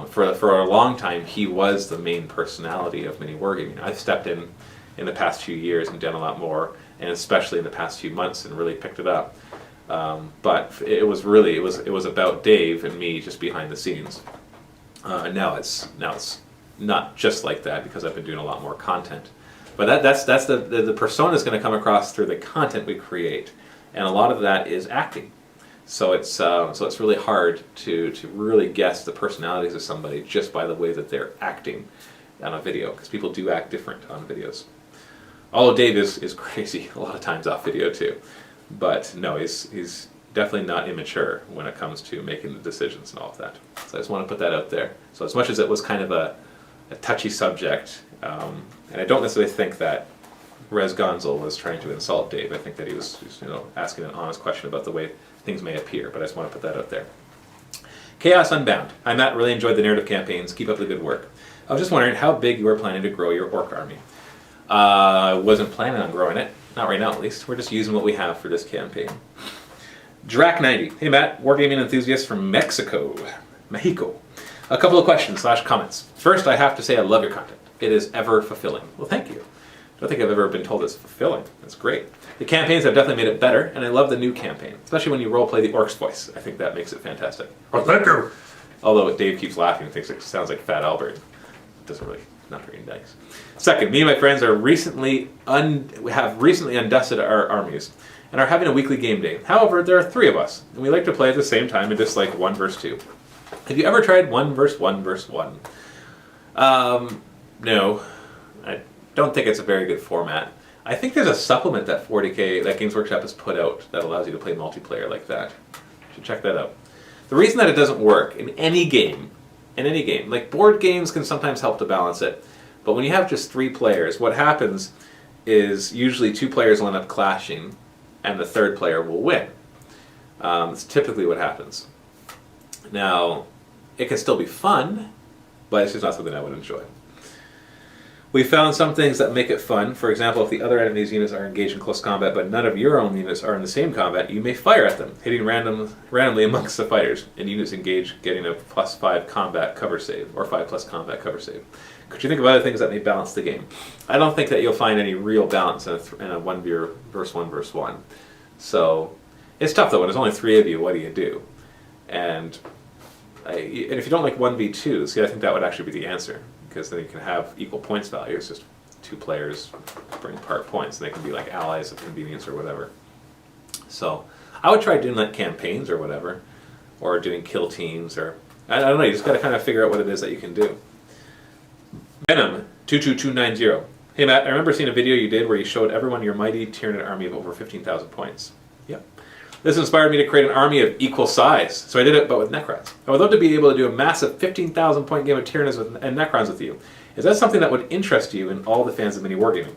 For a long time, he was the main personality of Mini Wargaming. I've stepped in the past few years and done a lot more, and especially in the past few months, and really picked it up. But it was about Dave and me just behind the scenes. And now it's not just like that because I've been doing a lot more content. But that's the persona is going to come across through the content we create, and a lot of that is acting. So it's really hard to really guess the personalities of somebody just by the way that they're acting on a video, because people do act different on videos. Although Dave is crazy a lot of times off video too, but no, he's definitely not immature when it comes to making the decisions and all of that. So I just want to put that out there. So as much as it was kind of a touchy subject, and I don't necessarily think that Rez Gonzel was trying to insult Dave. I think that he was asking an honest question about the way things may appear, but I just want to put that out there. Chaos Unbound. Hi Matt, really enjoyed the narrative campaigns. Keep up the good work. I was just wondering how big you were planning to grow your orc army. I wasn't planning on growing it. Not right now, at least. We're just using what we have for this campaign. Drac90. Hey Matt, wargaming enthusiast from Mexico. A couple of questions / comments. First, I have to say I love your content. It is ever fulfilling. Well, thank you. I don't think I've ever been told it's fulfilling. That's great. The campaigns have definitely made it better, and I love the new campaign, especially when you roleplay the orc's voice. I think that makes it fantastic. Oh, thank you. Although Dave keeps laughing and thinks it sounds like Fat Albert. It doesn't really, not very nice. Second, me and my friends have recently undusted our armies and are having a weekly game day. However, there are 3 of us, and we like to play at the same time and just like 1 versus 2. Have you ever tried 1 versus 1 versus 1? No. I don't think it's a very good format. I think there's a supplement that 40K, that Games Workshop has put out that allows you to play multiplayer like that. You should check that out. The reason that it doesn't work in any game, like board games can sometimes help to balance it, but when you have just 3 players, what happens is usually 2 players will end up clashing and the 3rd player will win. It's typically what happens. Now, it can still be fun, but it's just not something I would enjoy. We found some things that make it fun. For example, if the other enemy's units are engaged in close combat, but none of your own units are in the same combat, you may fire at them, hitting randomly amongst the fighters, and units engaged getting a +5 combat cover save, or 5+ combat cover save. Could you think of other things that may balance the game? I don't think that you'll find any real balance in a 1 versus 1 versus 1. So, it's tough though, when there's only 3 of you, what do you do? And if you don't like 1v2, see, I think that would actually be the answer. Because then you can have equal points value. It's just 2 players bring part points, and they can be like allies of convenience or whatever. So I would try doing like campaigns or whatever, or doing kill teams, or I don't know. You just got to kind of figure out what it is that you can do. Venom 22290. Hey Matt, I remember seeing a video you did where you showed everyone your mighty Tyranid army of over 15,000 points. Yep. This inspired me to create an army of equal size, so I did it, but with Necrons. I would love to be able to do a massive 15,000 point game of Tyranids and Necrons with you. Is that something that would interest you and all the fans of Mini Wargaming?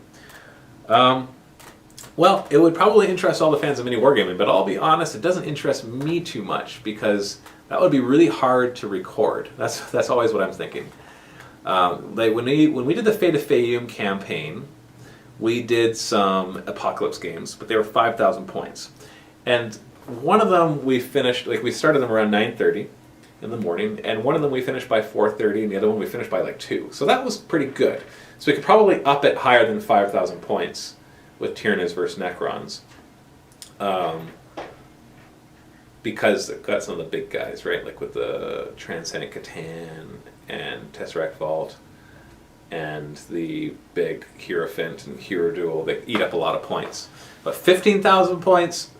Well, it would probably interest all the fans of Mini Wargaming, but I'll be honest, it doesn't interest me too much, because that would be really hard to record. That's always what I'm thinking. Like when we did the Fate of Fayum campaign, we did some Apocalypse games, but they were 5,000 points. And one of them we finished, like we started them around 9:30 in the morning, and one of them we finished by 4:30, and the other one we finished by like 2. So that was pretty good. So we could probably up it higher than 5,000 points with Tyranids versus Necrons. Because they've got some of the big guys, right? Like with the Transcendent Catan and Tesseract Vault and the big Hierophant and Hero Duel. They eat up a lot of points. But 15,000 points,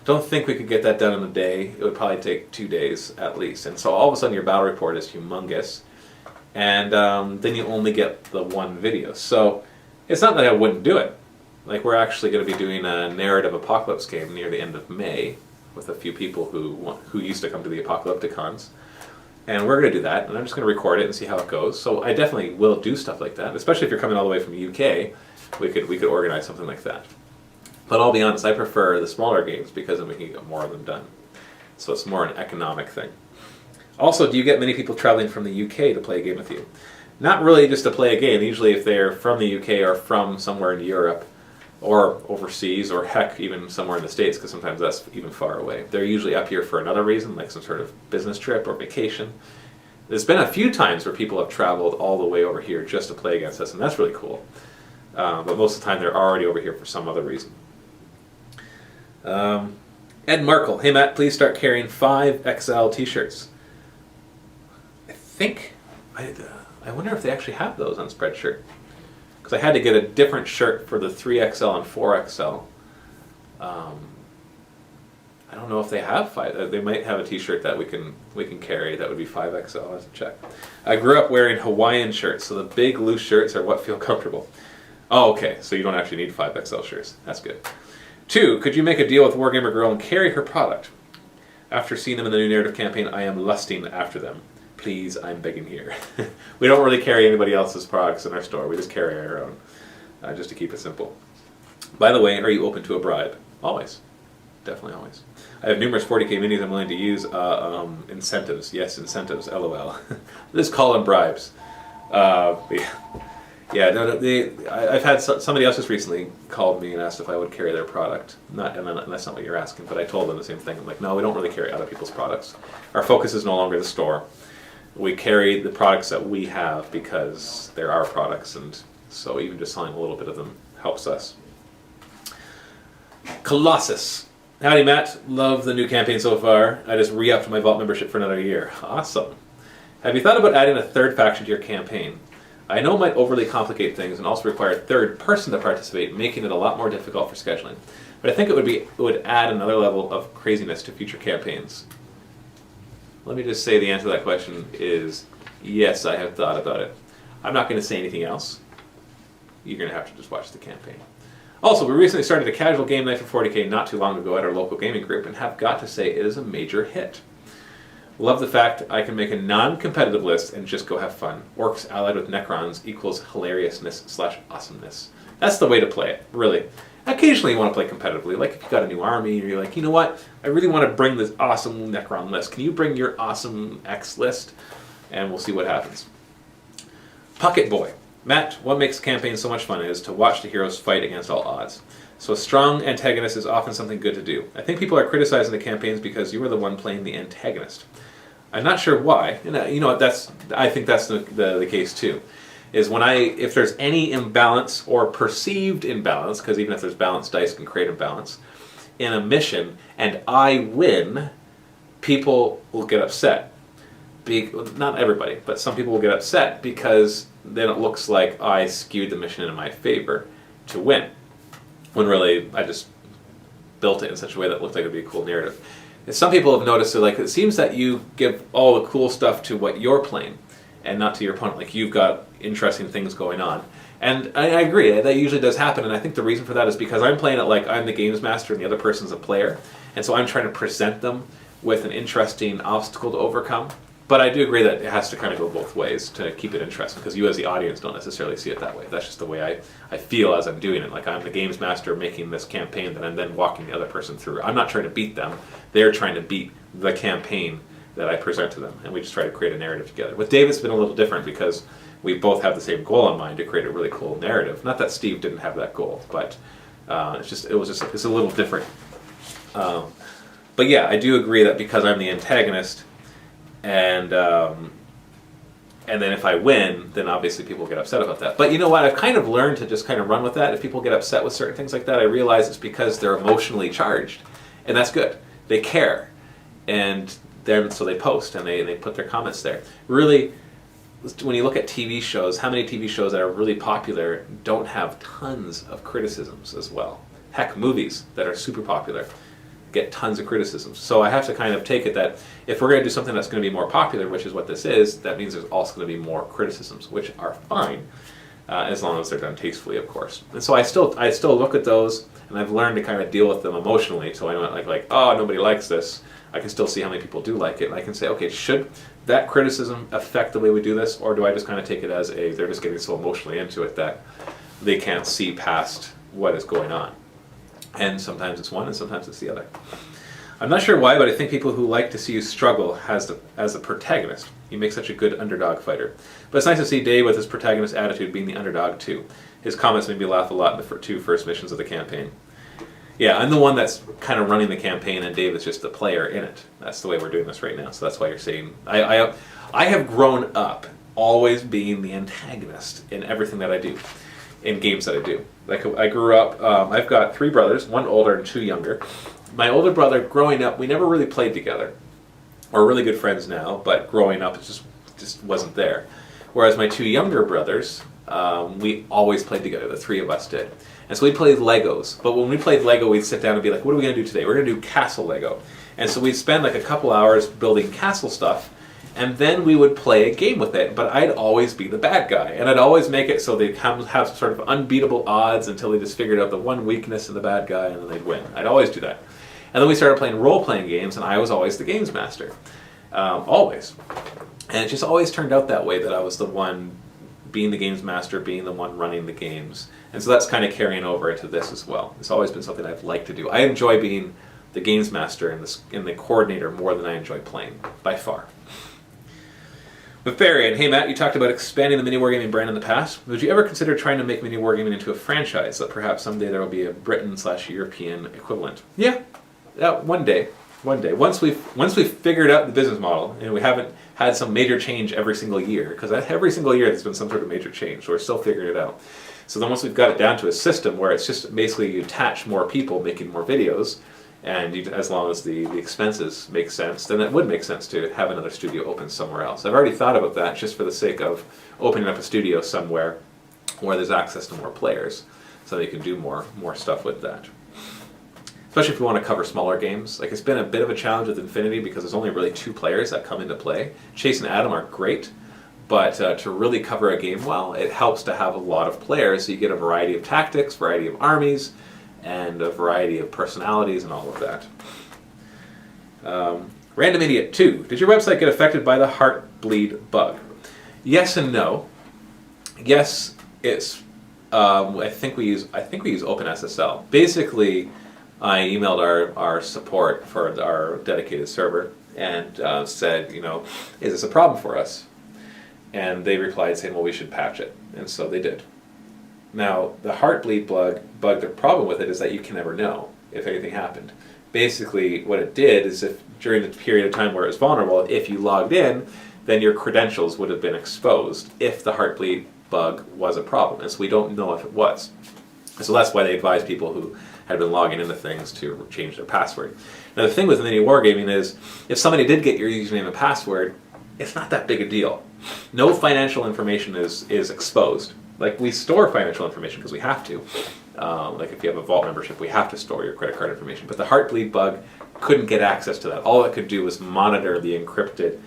don't think we could get that done in a day. It would probably take 2 days at least. And so all of a sudden your battle report is humongous. And then you only get the 1 video. So it's not that I wouldn't do it. Like we're actually going to be doing a narrative Apocalypse game near the end of May with a few people who used to come to the Apocalypticons. And we're going to do that, and I'm just going to record it and see how it goes. So I definitely will do stuff like that, especially if you're coming all the way from the UK. We could organize something like that. But I'll be honest, I prefer the smaller games because then we can get more of them done. So it's more an economic thing. Also, do you get many people traveling from the UK to play a game with you? Not really just to play a game. Usually if they're from the UK or from somewhere in Europe or overseas, or heck, even somewhere in the States, because sometimes that's even far away. They're usually up here for another reason, like some sort of business trip or vacation. There's been a few times where people have traveled all the way over here just to play against us, and that's really cool. But most of the time they're already over here for some other reason. Ed Markle, hey Matt, please start carrying 5XL t-shirts. I wonder if they actually have those on Spreadshirt. because I had to get a different shirt for the 3XL and 4XL. I don't know if they have 5. They might have a T-shirt that we can carry. That would be 5XL. I have to check. I grew up wearing Hawaiian shirts, so the big loose shirts are what feel comfortable. Oh, okay. So you don't actually need 5XL shirts. That's good. 2, could you make a deal with Wargamer Girl and carry her product? After seeing them in the new narrative campaign, I am lusting after them. Please, I'm begging here. We don't really carry anybody else's products in our store. We just carry our own, just to keep it simple. By the way, are you open to a bribe? Always. Definitely always. I have numerous 40k minis I'm willing to use. Incentives. Yes, incentives. LOL. Just call them bribes. Yeah, no, I've had somebody else just recently called me and asked if I would carry their product. And that's not what you're asking, but I told them the same thing. I'm like, no, we don't really carry other people's products. Our focus is no longer the store. We carry the products that we have because they're our products, and so even just selling a little bit of them helps us. Colossus. Howdy, Matt. Love the new campaign so far. I just re-upped my Vault membership for another year. Awesome. Have you thought about adding a third faction to your campaign? I know it might overly complicate things and also require a third person to participate, making it a lot more difficult for scheduling. But I think it would add another level of craziness to future campaigns. Let me just say the answer to that question is yes, I have thought about it. I'm not going to say anything else. You're going to have to just watch the campaign. Also, we recently started a casual game night for 40k not too long ago at our local gaming group, and have got to say it is a major hit. Love the fact I can make a non-competitive list and just go have fun. Orcs allied with Necrons equals hilariousness/awesomeness. That's the way to play it, really. Occasionally you want to play competitively, like if you got a new army, or you're like, you know what, I really want to bring this awesome Necron list. Can you bring your awesome X list? And we'll see what happens. Pocket Boy. Matt, what makes campaigns so much fun is to watch the heroes fight against all odds. So a strong antagonist is often something good to do. I think people are criticizing the campaigns because you were the one playing the antagonist. I'm not sure why, and I think that's the case too. Is if there's any imbalance or perceived imbalance, because even if there's balanced dice can create imbalance, in a mission, and I win, people will get upset. Not everybody, but some people will get upset because then it looks like I skewed the mission in my favor to win, when really I just built it in such a way that looked like it would be a cool narrative. And some people have noticed that it seems that you give all the cool stuff to what you're playing and not to your opponent. Like you've got interesting things going on. And I agree, that usually does happen, and I think the reason for that is because I'm playing it like I'm the games master and the other person's a player, and so I'm trying to present them with an interesting obstacle to overcome. But I do agree that it has to kind of go both ways to keep it interesting, because you as the audience don't necessarily see it that way. That's just the way I feel as I'm doing it. Like I'm the games master making this campaign that I'm then walking the other person through. I'm not trying to beat them. They're trying to beat the campaign that I present to them, and we just try to create a narrative together. With Dave, it's been a little different because we both have the same goal in mind to create a really cool narrative. Not that Steve didn't have that goal, but it's a little different. But yeah, I do agree that because I'm the antagonist, and then if I win, then obviously people get upset about that. But you know what? I've kind of learned to just kind of run with that. If people get upset with certain things like that, I realize it's because they're emotionally charged, and that's good. They care, and then so they post and they put their comments there. Really, when you look at TV shows, how many TV shows that are really popular don't have tons of criticisms as well? Heck, movies that are super popular get tons of criticisms. So I have to kind of take it that if we're going to do something that's going to be more popular, which is what this is, that means there's also going to be more criticisms, which are fine, as long as they're done tastefully, of course. And so I still look at those, and I've learned to kind of deal with them emotionally. So I don't like oh, nobody likes this. I can still see how many people do like it, and I can say, okay, should that criticism affect the way we do this, or do I just kind of take it as they're just getting so emotionally into it that they can't see past what is going on? And sometimes it's one, and sometimes it's the other. I'm not sure why, but I think people who like to see you struggle as the protagonist. You make such a good underdog fighter. But it's nice to see Dave with his protagonist attitude being the underdog too. His comments made me laugh a lot in the two first missions of the campaign. Yeah, I'm the one that's kind of running the campaign, and Dave is just the player in it. That's the way we're doing this right now, so that's why you're seeing... I have grown up always being the antagonist in everything that I do, in games that I do. Like, I grew up... I've got 3 brothers, 1 older and 2 younger. My older brother, growing up, we never really played together. We're really good friends now, but growing up, it just wasn't there. Whereas my 2 younger brothers... we always played together. The three of us did. And so we played Legos. But when we played Lego, we'd sit down and be like, what are we going to do today? We're going to do castle Lego. And so we'd spend like a couple hours building castle stuff, and then we would play a game with it. But I'd always be the bad guy. And I'd always make it so they'd have sort of unbeatable odds until they just figured out the one weakness in the bad guy, and then they'd win. I'd always do that. And then we started playing role-playing games, and I was always the games master. Always. And it just always turned out that way, that I was the one being the games master, being the one running the games. And so that's kind of carrying over into this as well. It's always been something I've liked to do. I enjoy being the games master and the coordinator more than I enjoy playing, by far. With Varian, hey Matt, you talked about expanding the mini wargaming brand in the past. Would you ever consider trying to make mini wargaming into a franchise, that perhaps someday there will be a Britain/European equivalent? Yeah, one day. Once we've figured out the business model, and we haven't had some major change every single year, because every single year there's been some sort of major change, so we're still figuring it out. So then once we've got it down to a system where it's just basically you attach more people making more videos, and as long as the expenses make sense, then it would make sense to have another studio open somewhere else. I've already thought about that just for the sake of opening up a studio somewhere where there's access to more players, so that you can do more stuff with that. Especially if you want to cover smaller games. Like, it's been a bit of a challenge with Infinity because there's only really 2 players that come into play. Chase and Adam are great, but to really cover a game well, it helps to have a lot of players, so you get a variety of tactics, variety of armies, and a variety of personalities and all of that. Random Idiot 2. Did your website get affected by the Heartbleed bug? Yes and no. Yes, it's I think we use OpenSSL. Basically, I emailed our support for our dedicated server and said, is this a problem for us? And they replied saying, well, we should patch it. And so they did. Now, the Heartbleed bug, the problem with it is that you can never know if anything happened. Basically, what it did is if during the period of time where it was vulnerable, if you logged in, then your credentials would have been exposed if the Heartbleed bug was a problem. And so we don't know if it was. And so that's why they advise people who had been logging into things to change their password. Now, the thing with mini wargaming is, if somebody did get your username and password, it's not that big a deal. No financial information is exposed. Like, we store financial information because we have to. Like, if you have a Vault membership, we have to store your credit card information. But the Heartbleed bug couldn't get access to that. All it could do was monitor the encrypted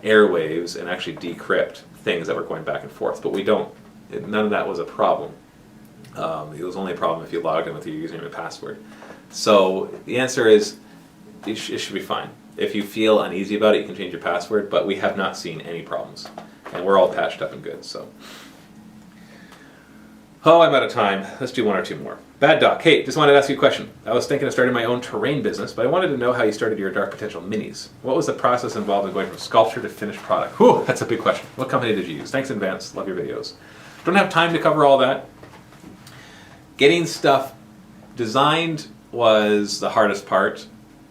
airwaves and actually decrypt things that were going back and forth. But none of that was a problem. It was only a problem if you logged in with your username and password. So the answer is, it should be fine. If you feel uneasy about it, you can change your password, but we have not seen any problems. And we're all patched up and good, so. Oh, I'm out of time. Let's do 1 or 2 more. Bad Doc, hey, just wanted to ask you a question. I was thinking of starting my own terrain business, but I wanted to know how you started your Dark Potential minis. What was the process involved in going from sculpture to finished product? Whew, that's a big question. What company did you use? Thanks in advance. Love your videos. Don't have time to cover all that. Getting stuff designed was the hardest part,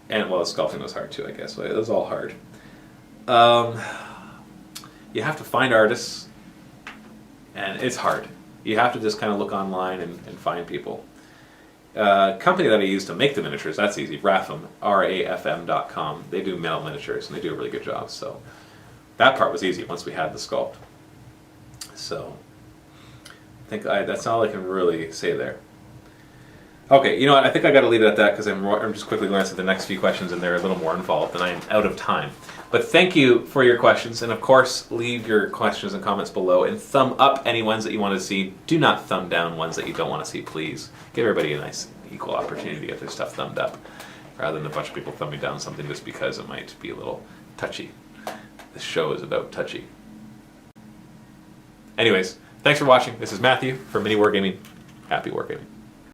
and well, sculpting was hard too, I guess. It was all hard. You have to find artists, and it's hard. You have to just kind of look online and find people. Company that I use to make the miniatures, that's easy. Rafm, RAFM.com. They do metal miniatures, and they do a really good job. So that part was easy once we had the sculpt. So I think that's all I can really say there. Okay, you know what? I think I got to leave it at that because I'm just quickly going to answer the next few questions, and they're a little more involved, and I am out of time. But thank you for your questions, and of course, leave your questions and comments below, and thumb up any ones that you want to see. Do not thumb down ones that you don't want to see, please. Give everybody a nice equal opportunity to get their stuff thumbed up, rather than a bunch of people thumbing down something just because it might be a little touchy. This show is about touchy. Anyways, thanks for watching. This is Matthew from Mini Wargaming. Happy wargaming.